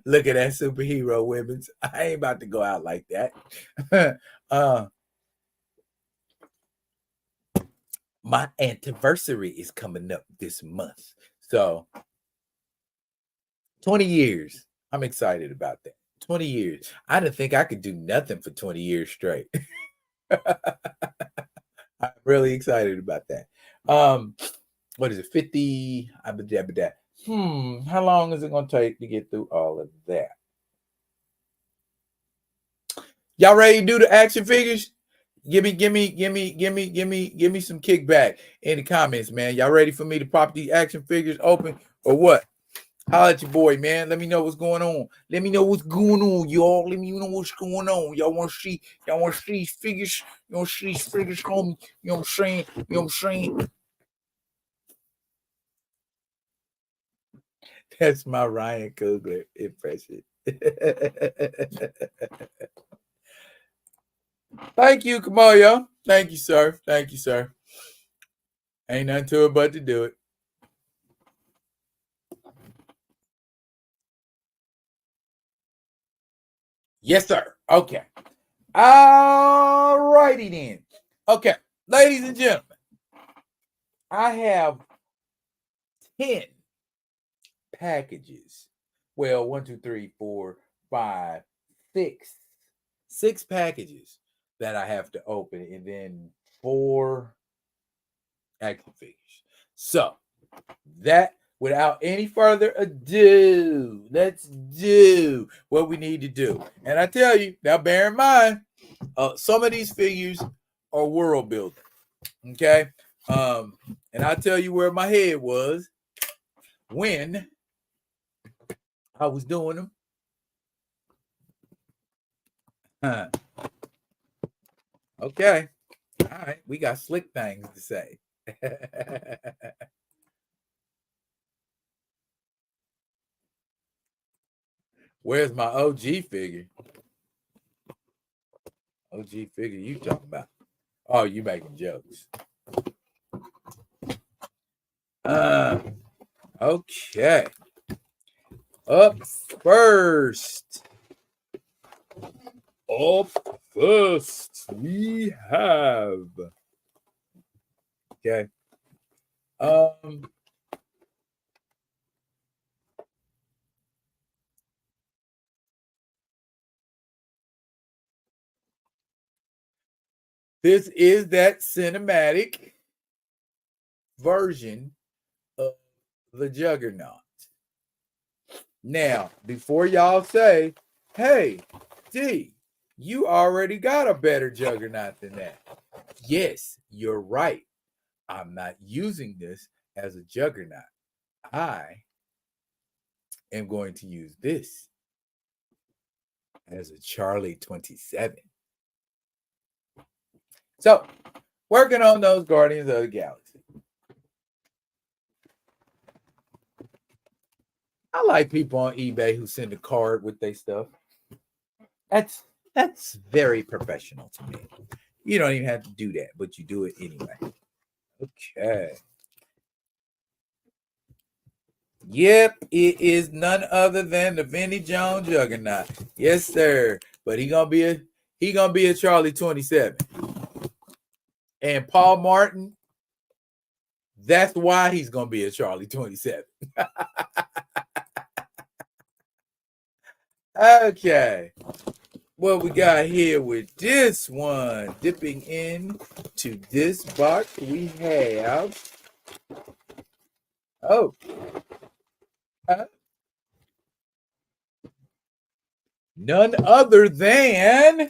Look at that superhero women's. I ain't about to go out like that. My anniversary is coming up this month. So 20 years. I'm excited about that. 20 years. I didn't think I could do nothing for 20 years straight. I'm really excited about that. What is it? 50? How long is it gonna take to get through all of that? Y'all ready to do the action figures? Give me some kickback in the comments, man. Y'all ready for me to pop these action figures open or what? Holla at your boy, man. Let me know what's going on. Let me know what's going on, y'all. Let me know what's going on. Y'all want to see these figures? You want to see these figures, homie? You know what I'm saying? You know what I'm saying? That's my Ryan Coogler impression. Thank you, Kamoyo. Thank you, sir. Thank you, sir. Ain't nothing to it but to do it. Yes, sir. Okay. All righty then. Okay, ladies and gentlemen, I have 10 packages. Well, 1, 2, 3, 4, 5, 6. 6 packages that I have to open, and then 4 action figures. So that, without any further ado, let's do what we need to do. And I tell you, now bear in mind, some of these figures are world building. Okay. And I'll tell you where my head was when I was doing them. Huh. Okay. All right. We got slick things to say. Where's my OG figure? OG figure you talking about? Oh, you making jokes. Okay. Up first. We have. Okay. This is that cinematic version of the Juggernaut. Now, before y'all say, hey, D, you already got a better Juggernaut than that. Yes, you're right. I'm not using this as a Juggernaut. I am going to use this as a Charlie 27. So, working on those Guardians of the Galaxy. I like people on eBay who send a card with their stuff. That's very professional to me. You don't even have to do that, but you do it anyway. Okay. Yep, it is none other than the Vinnie Jones Juggernaut. Yes, sir. But he gonna be a Charlie 27. And Paul Martin, that's why he's gonna be a Charlie 27. Okay. What we got here with this one, dipping in to this box, we have none other than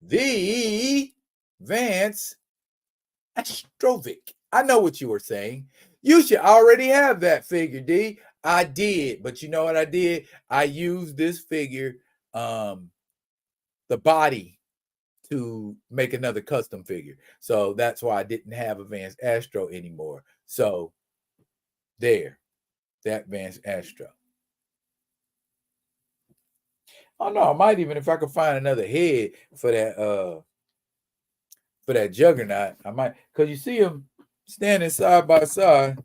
the Vance Astrovic. I know what you were saying. You should already have that figure, D. I did, but you know what I did? I used this figure, the body, to make another custom figure. So that's why I didn't have a Vance Astro anymore. So there, that Vance Astro. Oh no, I might even, if I could find another head for that Juggernaut, I might, because you see him standing side by side.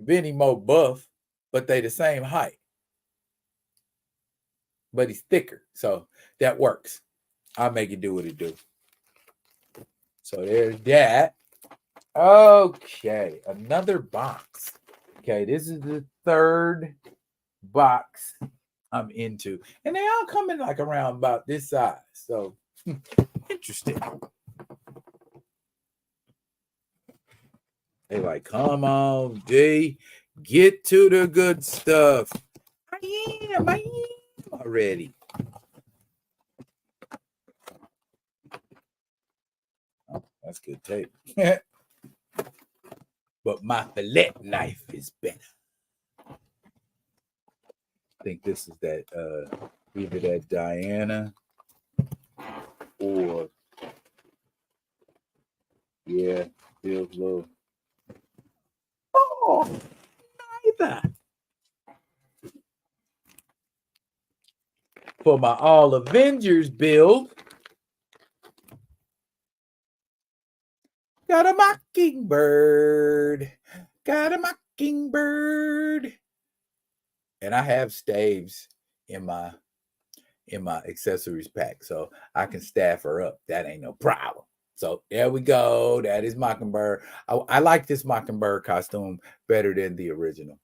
Vinny more buff, but they the same height. But he's thicker, so that works. I'll make it do what it do. So there's that. Okay, another box. Okay, this is the third box I'm into, and they all come in like around about this size. So interesting. They like, come on, D, get to the good stuff. I am already. Oh, that's good tape. But my fillet knife is better. I think this is that either that Diana or yeah, feels low. Oh, neither. For my All Avengers build, got a Mockingbird. Got a Mockingbird. And I have staves in my accessories pack, so I can staff her up. That ain't no problem. So there we go. That is Mockingbird. I like this Mockingbird costume better than the original.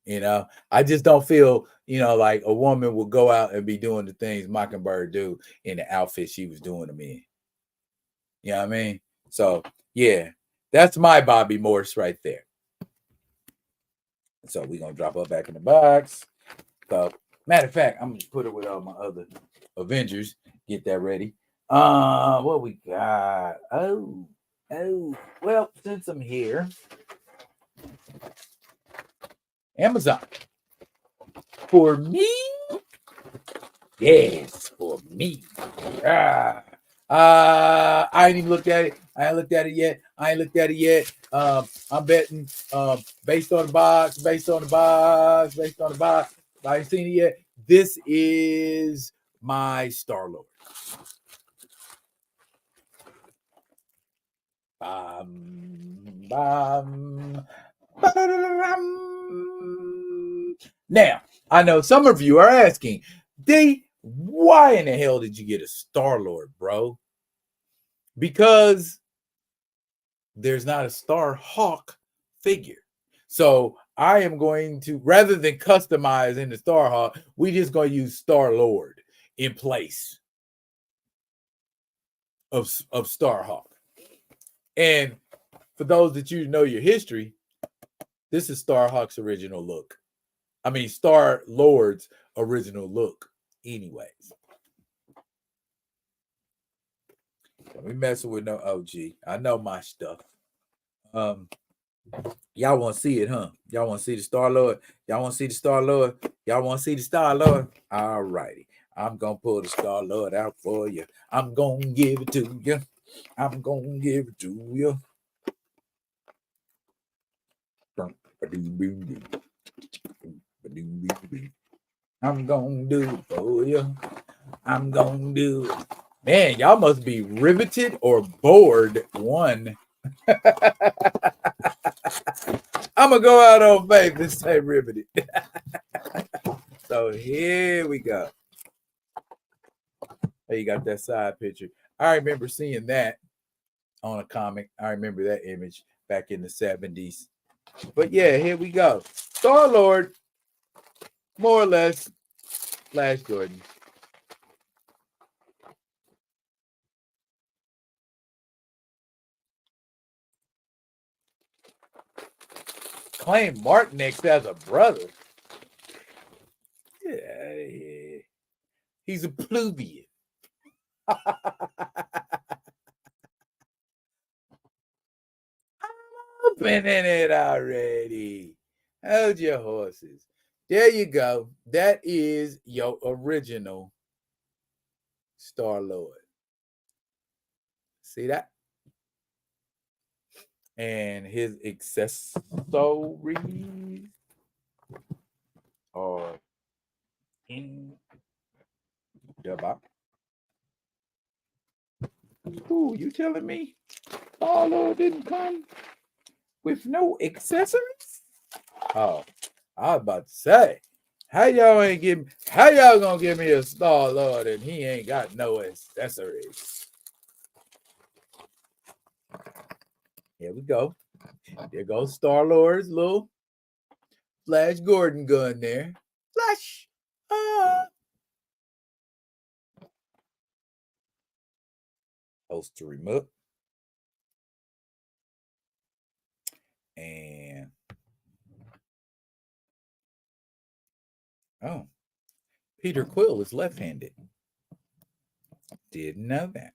You know, I just don't feel, like a woman will go out and be doing the things Mockingbird do in the outfit she was doing them in. You know what I mean? So yeah, that's my Bobby Morse right there. So we're gonna drop her back in the box. So matter of fact, I'm gonna put her with all my other Avengers. Get that ready. What we got? Oh, Oh, well, since I'm here, Amazon. For me? Yes, for me. Ah. I ain't even looked at it. I ain't looked at it yet. I'm betting based on the box. I ain't seen it yet. This is my Star-Lord. Now, I know some of you are asking, D, why in the hell did you get a Star-Lord, bro? Because there's not a Star-Hawk figure. So I am going to, rather than customize in the Star-Hawk, we just going to use Star-Lord in place of Star-Hawk. And for those that you know your history, this is Star-Hawk's original look. I mean, Star-Lord's original look anyways. Don't be messing with no OG. I know my stuff. Y'all want to see it, huh? Y'all want to see the Star-Lord? Y'all want to see the Star-Lord? Y'all want to see the Star-Lord? All righty. I'm going to pull the Star-Lord out for you. I'm going to give it to you. I'm going to give it to you. I'm going to do it for you. I'm going to do it. Man, y'all must be riveted or bored. One. I'm going to go out on faith and say riveted. So here we go. Hey, you got that side picture. I remember seeing that on a comic. I remember that image back in the 70s. But yeah, here we go. Star-Lord, more or less, Flash Gordon. Claim Martinex as a brother. Yeah. He's a plebeian. I've been in it already. Hold your horses. There you go. That is your original Star-Lord. See that? And his accessories are in the box. Ooh, you telling me Star-Lord didn't come with no accessories? Oh, I was about to say, how y'all gonna give me a Star-Lord and he ain't got no accessories? Here we go. There goes Star-Lord's little Flash Gordon gun there. Flash! Holster him up. And oh, Peter Quill is left-handed. Didn't know that.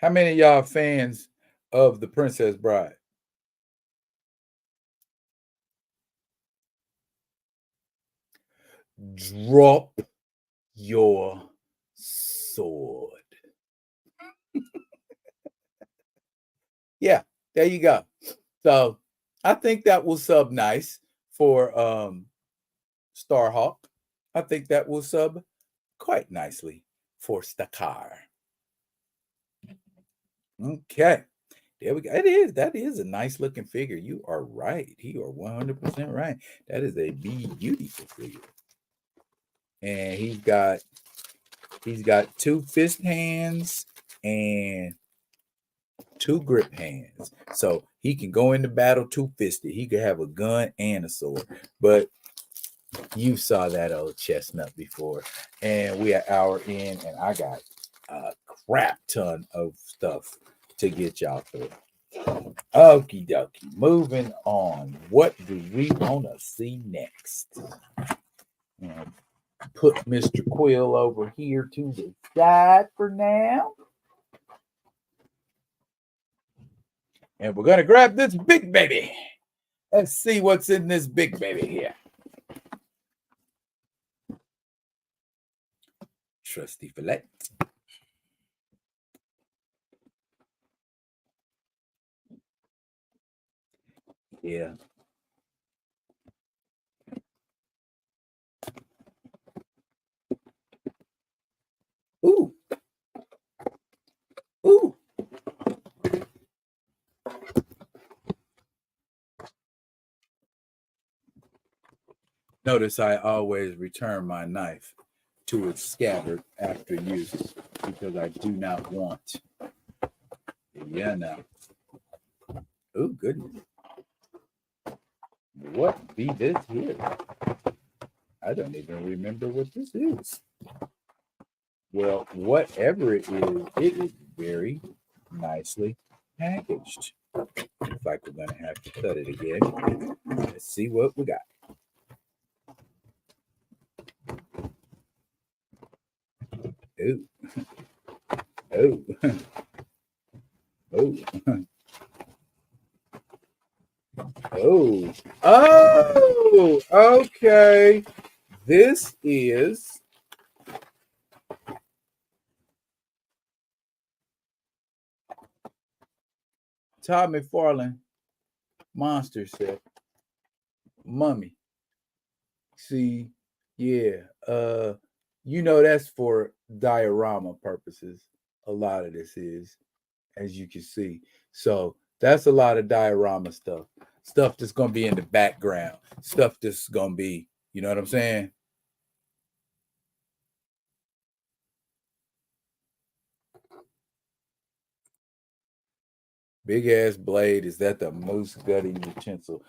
How many of y'all fans of The Princess Bride? Drop your sword. Yeah, there you go. So I think that will sub nice for Starhawk. I think that will sub quite nicely for Stakar. Okay. There we go. That is a nice looking figure. You are right. You are 100% right. That is a beautiful figure. And he's got 2 fist hands and 2 grip hands. So he can go into battle 2-fisted. He could have a gun and a sword. But you saw that old chestnut before. And we are hour in, and I got a crap ton of stuff to get y'all through. Okie dokie. Moving on. What do we want to see next? And put Mr. Quill over here to the side for now. And we're going to grab this big baby. Let's see what's in this big baby here. Trusty fillet. Yeah. Ooh. Ooh. Notice I always return my knife to its scabbard after use because I do not want. Yeah, no. Oh, goodness. What be this here? I don't even remember what this is. Well, whatever it is very nicely packaged. Looks like we're going to have to cut it again. Let's see what we got. Oh. Oh. Oh. Oh. Oh. Okay. This is Todd McFarlane monster set. Mummy. See, yeah. That's for diorama purposes. A lot of this is, as you can see. So that's a lot of diorama stuff. Stuff that's gonna be in the background. Stuff that's gonna be, you know what I'm saying? Big ass blade. Is that the moose gutty utensil?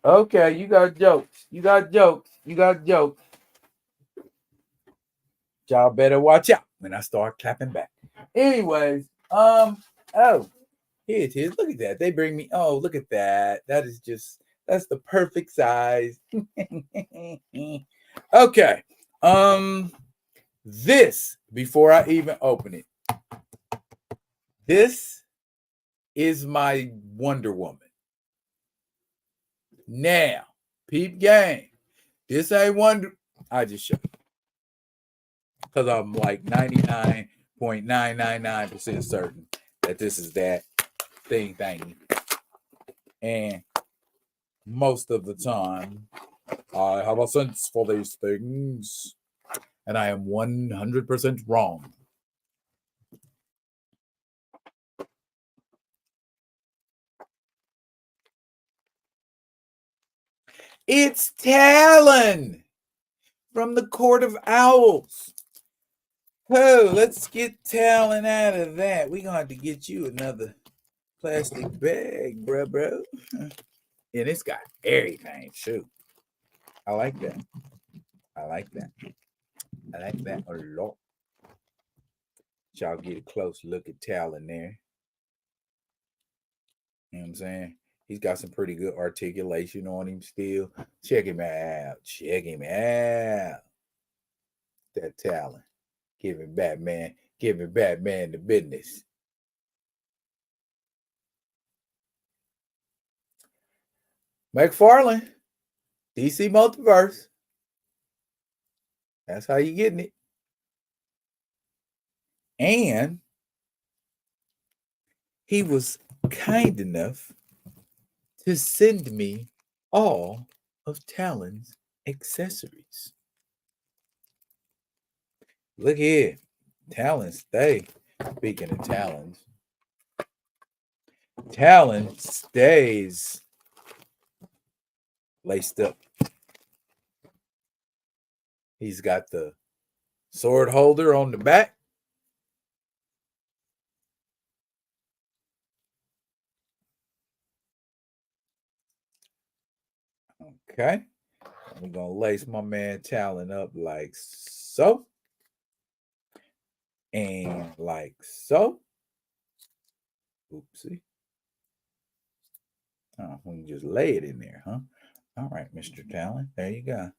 Okay, you got jokes. You got jokes. You got jokes. Y'all better watch out when I start clapping back. Anyways, oh, here it is. Look at that. They bring me. Oh, look at that. That's the perfect size. Okay. This before I even open it. This is my Wonder Woman. Now, peep game. This ain't Wonder. I just showed you. Because I'm like 99.999% certain that this is that thing. And most of the time, I have a sense for these things. And I am 100% wrong. It's Talon from the Court of Owls. Oh, let's get Talon out of that. We're going to have to get you another plastic bag, bro. And it's got everything, too. I like that. I like that a lot. Y'all get a close look at Talon there. You know what I'm saying? He's got some pretty good articulation on him still. Check him out. That Talon. Giving Batman the business. McFarlane, DC Multiverse. That's how you getting it. And he was kind enough to send me all of Talon's accessories. Look here. Talon stay. Speaking of Talons, Talon stays laced up. He's got the sword holder on the back. Okay. I'm going to lace my man Talon up like so. And like so. Oopsie. Oh, we can just lay it in there, huh? All right, Mr. Talon. There you go.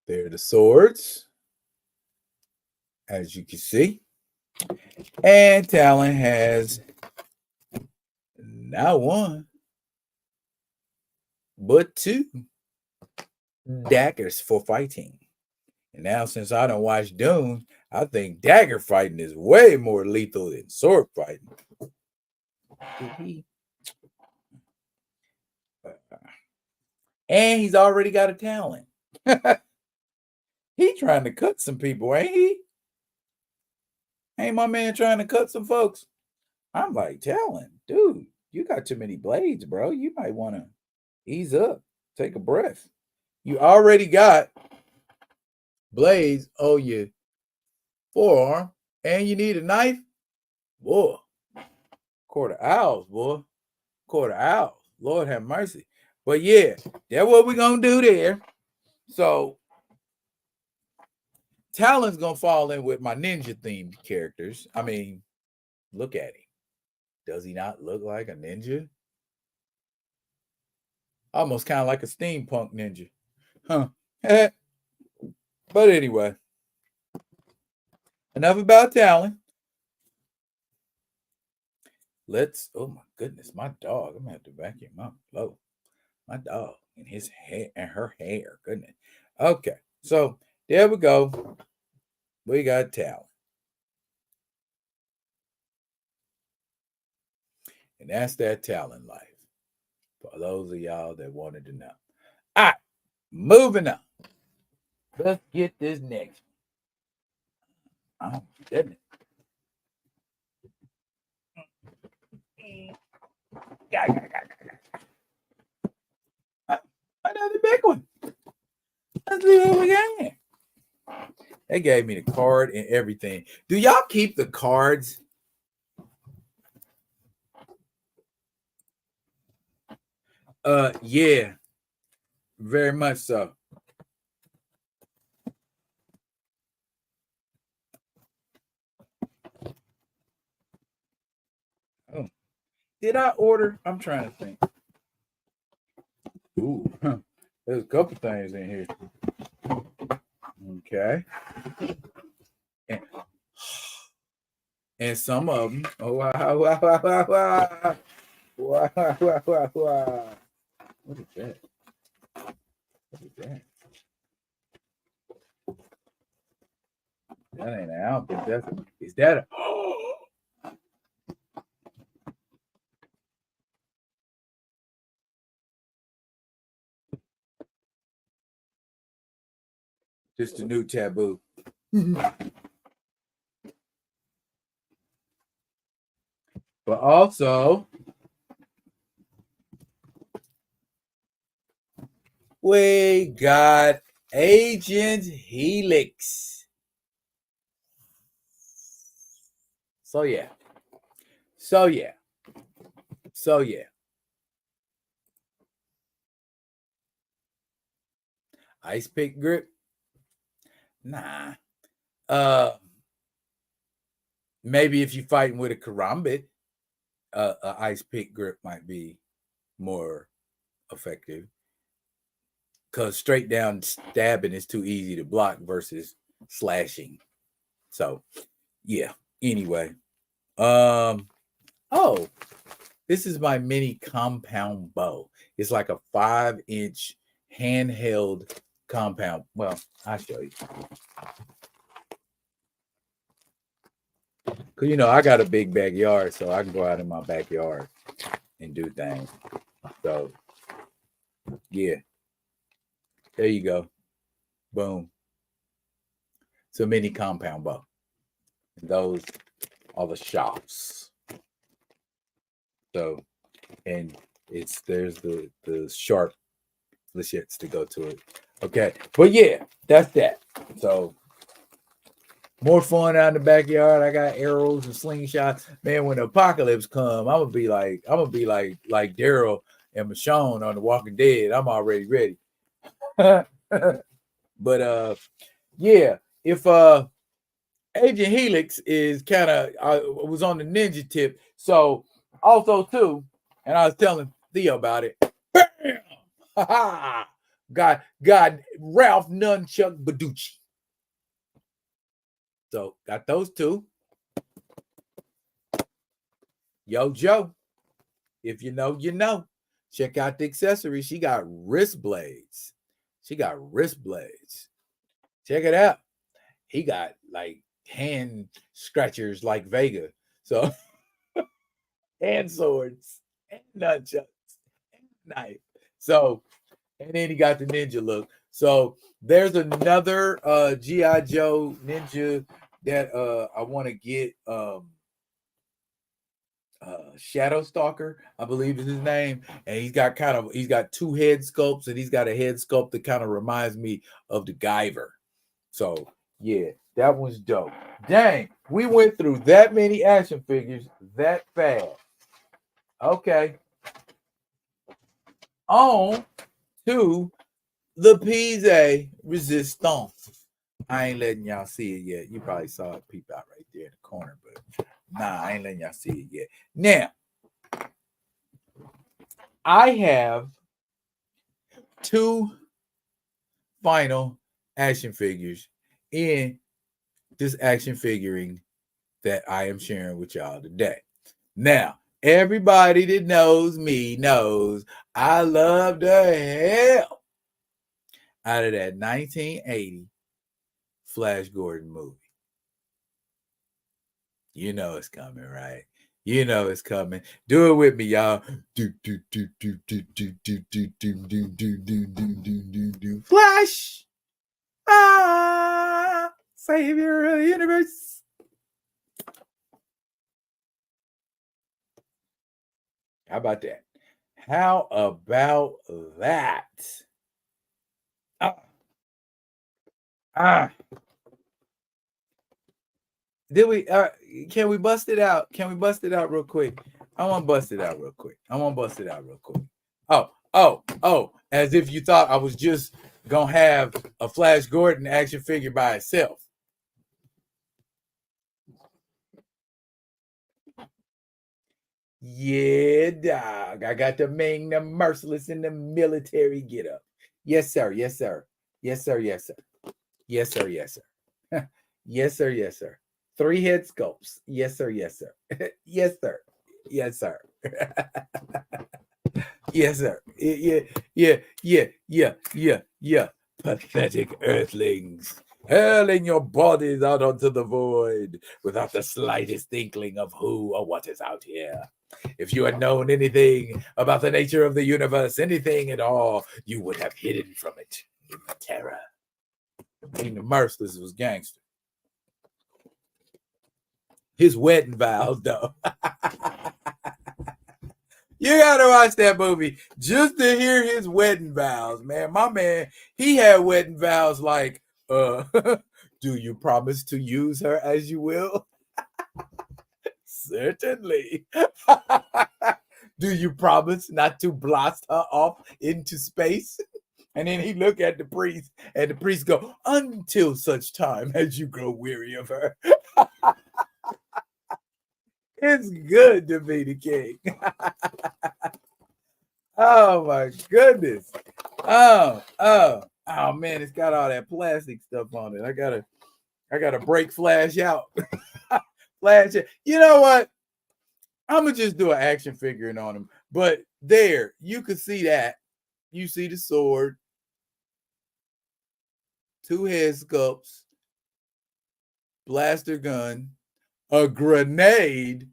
There are the swords, as you can see. And Talon has not one, but two daggers for fighting. And now, since I don't watch Dune, I think dagger fighting is way more lethal than sword fighting. And he's already got a talent. He trying to cut some people, ain't he? Ain't my man trying to cut some folks? I'm like, Talon, dude, you got too many blades, bro. You might want to ease up, take a breath. You already got blades on your forearm, and you need a knife? Boy, quarter owls, boy. Quarter owls. Lord have mercy. But yeah, that's what we're going to do there. So, Talon's going to fall in with my ninja-themed characters. I mean, look at him. Does he not look like a ninja? Almost kind of like a steampunk ninja. Huh. But anyway, enough about Talon. Let's, oh my goodness, my dog. I'm going to have to vacuum my flow. My dog and his hair and her hair. Goodness. Okay. So there we go. We got Talon. And that's that Talon life. For those of y'all that wanted to know. All right. Moving on. Let's get this next one. Oh, goodness. Another big one. Let's see what we got. They gave me the card and everything. Do y'all keep the cards? Yeah. Very much so. Oh. Did I order? I'm trying to think. Ooh, there's a couple things in here. Okay. And some of them. Oh, wow, wow, wow, wow, wow. Wow, wow, wow, wow. What is that? What is that? That ain't an album. Is that a... Just a new taboo. But also, we got Agent Helix. So yeah. Ice pick grip? Nah. Maybe if you're fighting with a karambit, a ice pick grip might be more effective. Because straight down stabbing is too easy to block versus slashing. So yeah. Anyway. Oh, this is my mini compound bow. It's like a 5-inch handheld compound. Well, I'll show you. Because, you know, I got a big backyard, so I can go out in my backyard and do things. So, yeah. There you go. Boom. It's a mini compound bow. And those are the shops. So, and there's the sharp flechettes to go to it. Okay. But yeah, that's that. So, More fun out in the backyard. I got arrows and slingshots. Man, when the apocalypse come, I'm gonna be like Daryl and Michonne on The Walking Dead. I'm already ready. But yeah, if Agent Helix is kind of was on the ninja tip. So also too, and I was telling Theo about it. Bam! got Ralph Nunchuck Baducci. So got those two. Yo, Joe, if you know, you know. Check out the accessories. She got wrist blades. Check it out. He got like hand scratchers like Vega. So hand swords and nunchucks and knife. So, and then he got the ninja look. So there's another G.I. Joe ninja that I want to get. Shadow Stalker, I believe is his name, and he's got two head sculpts, and he's got a head sculpt that kind of reminds me of the Guyver. So yeah, that was dope. Dang, we went through that many action figures that fast. Okay, on to the Pize Resistance. I ain't letting y'all see it yet. You probably saw it peep out right there in the corner, but nah, I ain't letting y'all see it yet. Now, I have two final action figures in this action figuring that I am sharing with y'all today. Now, everybody that knows me knows I love the hell out of that 1980 Flash Gordon movie. You know it's coming, right? You know it's coming. Do it with me, y'all. Flash! Ah! Savior of the universe. How about that? How about that? Did we can we bust it out? Can we bust it out real quick? I want to bust it out real quick. Oh, as if you thought I was just gonna have a Flash Gordon action figure by itself. Yeah, dog. I got the Ming, the merciless, in the military get up. Yes, sir. Yes, sir. Yes, sir. Yes, sir. Yes, sir. Yes, sir. Yes, sir. Yes, sir. 3 head sculpts. Yes, sir. Yes, sir. Yes, sir. Yes, sir. Yes, sir. Yeah. Pathetic earthlings, hurling your bodies out onto the void without the slightest inkling of who or what is out here. If you had known anything about the nature of the universe, anything at all, you would have hidden from it in the terror. Being the merciless was gangster. His wedding vows, though. You gotta watch that movie just to hear his wedding vows, man. My man, he had wedding vows like, do you promise to use her as you will? Certainly. Do you promise not to blast her off into space? And then he look at the priest, and the priest go, until such time as you grow weary of her. It's good to be the king. Oh my goodness. Oh man, it's got all that plastic stuff on it. I gotta break Flash out. Flash. You know what? I'm gonna just do an action figuring on him. But there, you could see that. You see the sword, 2 head sculpts, blaster gun, a grenade,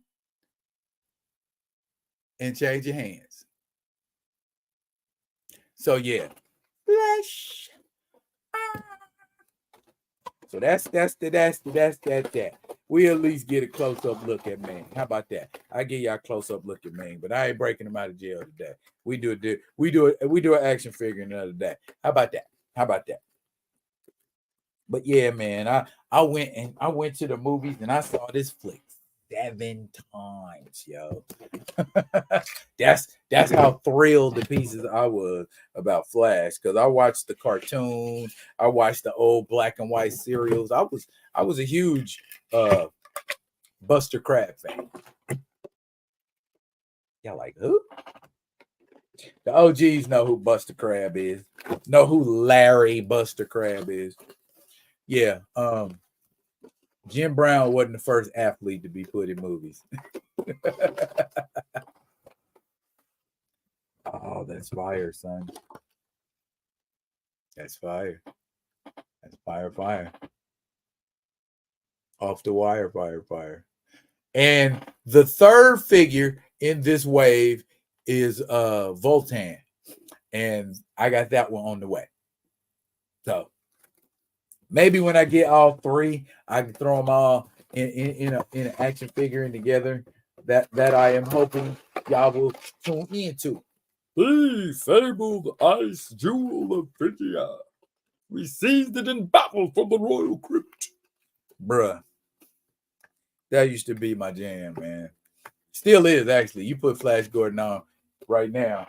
and change your hands. So yeah, Flash. So that's that. We at least get a close-up look at Ming. How about that? I give y'all a close-up look at Ming, but I ain't breaking him out of jail today. We do an action figure another day. How about that? But yeah, man, I went to the movies and I saw this flick 7 times, yo. that's how thrilled the pieces I was about Flash, because I watched the cartoon, I watched the old black and white serials. I was a huge Buster Crab fan. Y'all like who? The OGs know who Buster Crab is. Know who Larry Buster Crab is. Yeah. Jim Brown wasn't the first athlete to be put in movies. Oh, that's fire, son. That's fire. That's fire. Off the wire, fire. And the third figure in this wave is Voltan. And I got that one on the way. So maybe when I get all three, I can throw them all in an action figure together. That I am hoping y'all will tune into. The fabled ice jewel of Phrygia. We seized it in battle from the royal crypt. Bruh. That used to be my jam, man. Still is, actually. You put Flash Gordon on right now,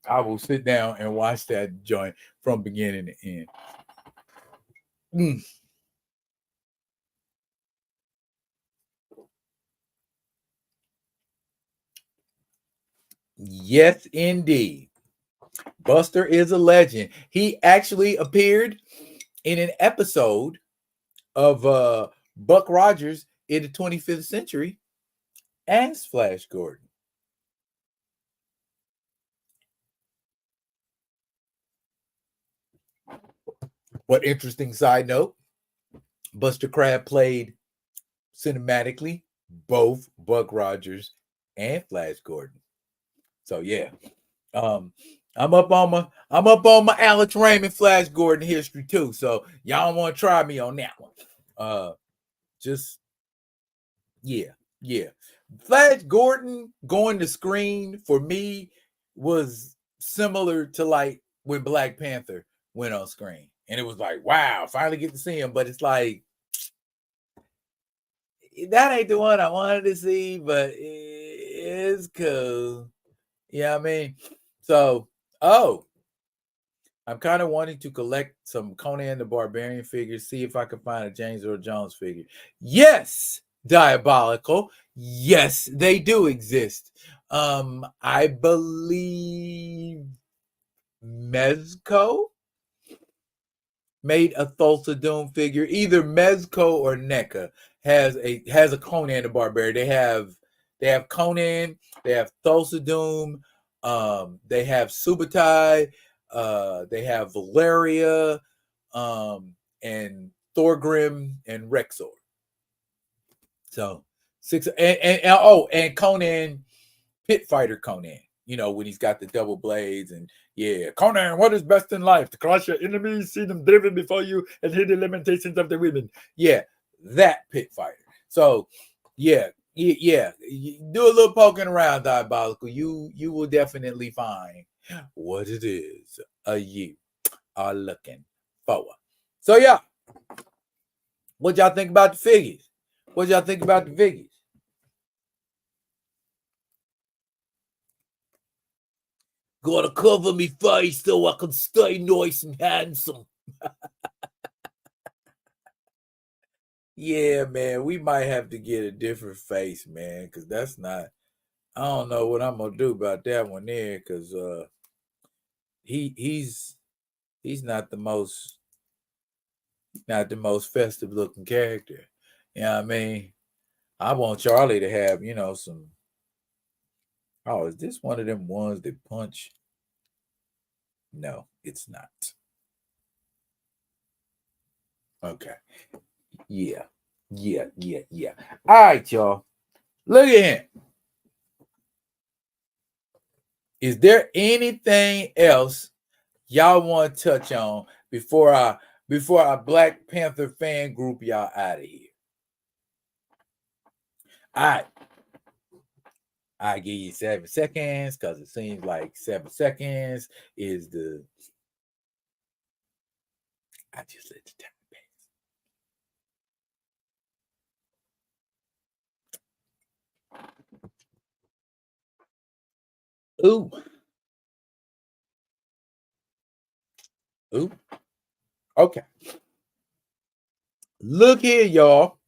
I will sit down and watch that joint from beginning to end. Yes, indeed. Buster is a legend. He actually appeared in an episode of Buck Rogers in the 25th Century as Flash Gordon. What interesting side note, Buster Crab played cinematically both Buck Rogers and Flash Gordon. So yeah. I'm up on my Alex Raymond Flash Gordon history too. So y'all want to try me on that one. Just yeah. Flash Gordon going to screen for me was similar to like when Black Panther went on screen. And it was like, wow, finally get to see him. But it's like, that ain't the one I wanted to see, but it's cool. Yeah, I mean, so, I'm kind of wanting to collect some Conan the Barbarian figures, see if I can find a James Earl Jones figure. Yes, Diabolical. Yes, they do exist. I believe Mezco made a Thulsa Doom figure. Either Mezco or NECA has a Conan the Barbarian. They have Conan, they have Thulsa Doom, they have Subutai, they have Valeria, and Thorgrim and Rexor. So 6 and Conan, Pit Fighter Conan. You know, when he's got the double blades and yeah, Conan, what is best in life? To crush your enemies, see them driven before you, and hear the lamentations of the women. Yeah, that Pit Fighter. So yeah. You do a little poking around, Diabolical. You will definitely find what it is you are looking for. So yeah, what y'all think about the figures? What y'all think about the figures? Gotta cover me face so I can stay nice and handsome. Yeah, man, we might have to get a different face, man, because that's not. I don't know what I'm gonna do about that one there, because he's not the most festive looking character. You know what I mean? I want Charlie to have, some. Oh, is this one of them ones that punch? No, it's not. Okay. Yeah. All right, y'all. Look at him. Is there anything else y'all want to touch on before I Black Panther fan group y'all out of here? All right. I give you 7 seconds because it seems like 7 seconds is the. I just let the time pass. Ooh. Ooh. Okay. Look here, y'all.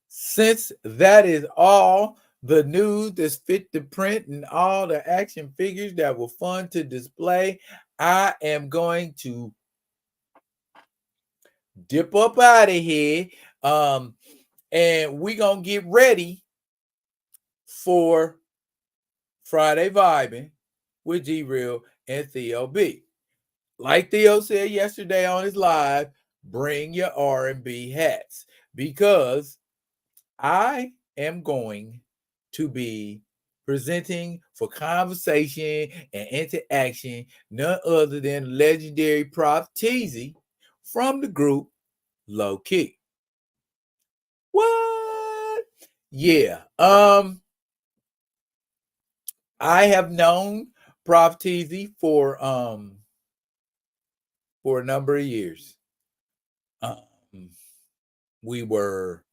Since that is all the news that's fit to print and all the action figures that were fun to display, I am going to dip up out of here. And we're going to get ready for Friday Vibing with G Real and Theo B. Like Theo said yesterday on his live, bring your R&B hats because I am going to be presenting for conversation and interaction none other than legendary Prof Teasy from the group Low Key. What? Yeah. I have known Prof Teasy for a number of years. We were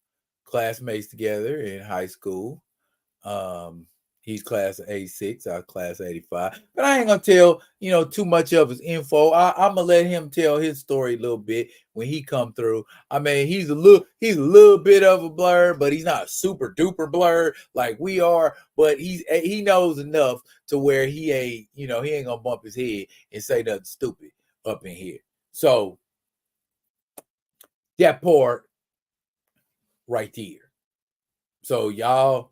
classmates together in high school. He's class of 86, I was class of 85. But I ain't gonna tell, too much of his info. I'm gonna let him tell his story a little bit when he come through. I mean, he's a little bit of a blur, but he's not super duper blur like we are. But he knows enough to where he ain't gonna bump his head and say nothing stupid up in here. So that part right there. So y'all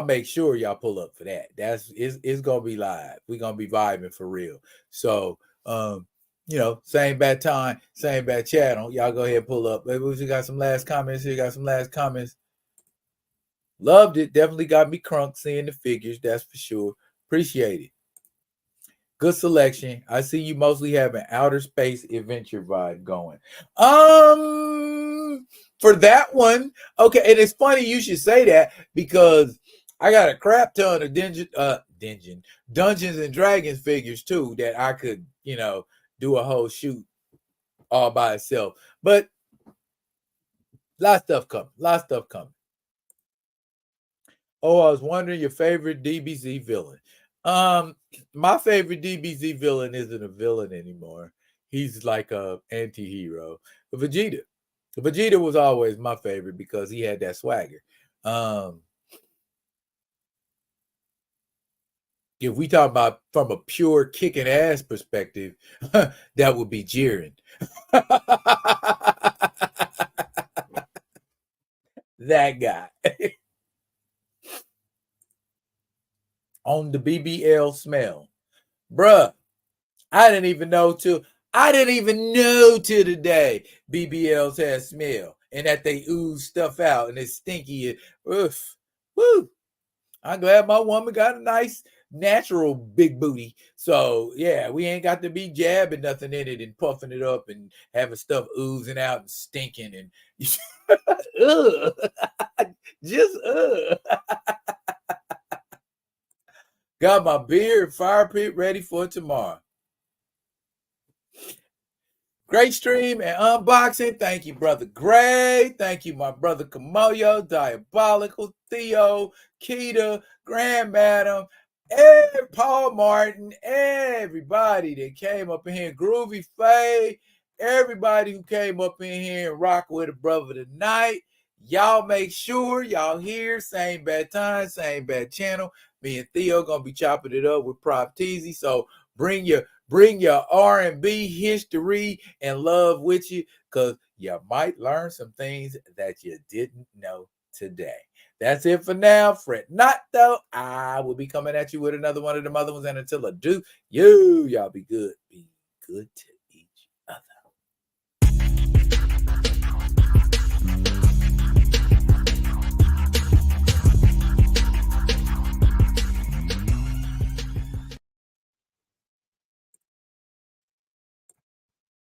make sure y'all pull up for that. It's gonna be live. We're gonna be vibing for real. So same bad time, same bad channel. Y'all go ahead and pull up. Maybe we got some last comments here. Got some last comments. Loved it. Definitely got me crunk seeing the figures. That's for sure. Appreciate it. Good selection. I see you mostly have an outer space adventure vibe going. For that one, okay, and it's funny you should say that because I got a crap ton of Dungeons and Dragons figures too that I could, do a whole shoot all by itself. But a lot of stuff coming. Oh, I was wondering your favorite DBZ villain. My favorite DBZ villain isn't a villain anymore. He's like a anti-hero. Vegeta. Vegeta was always my favorite because he had that swagger. If we talk about from a pure kicking ass perspective, that would be Jiren. That guy. On the BBL smell. Bruh, I didn't even know till today BBLs had smell and that they ooze stuff out and it's stinky. Oof. Woo. I'm glad my woman got a nice natural big booty. So yeah, we ain't got to be jabbing nothing in it and puffing it up and having stuff oozing out and stinking and just got my beer and fire pit ready for tomorrow. Great stream and unboxing. Thank you, brother Gray. Thank you, my brother Kamoyo, Diabolical, Theo, Keita, Grand Madam, and Paul Martin, everybody that came up in here, Groovy Faye, everybody who came up in here and rock with a brother tonight. Y'all make sure y'all here, same bad time, same bad channel. Me and Theo gonna be chopping it up with Prop Teasy. So bring your R&B history and love with you because you might learn some things that you didn't know today. That's it for now. Fret not, though. I will be coming at you with another one of them other ones. And until I do, y'all be good. Peace.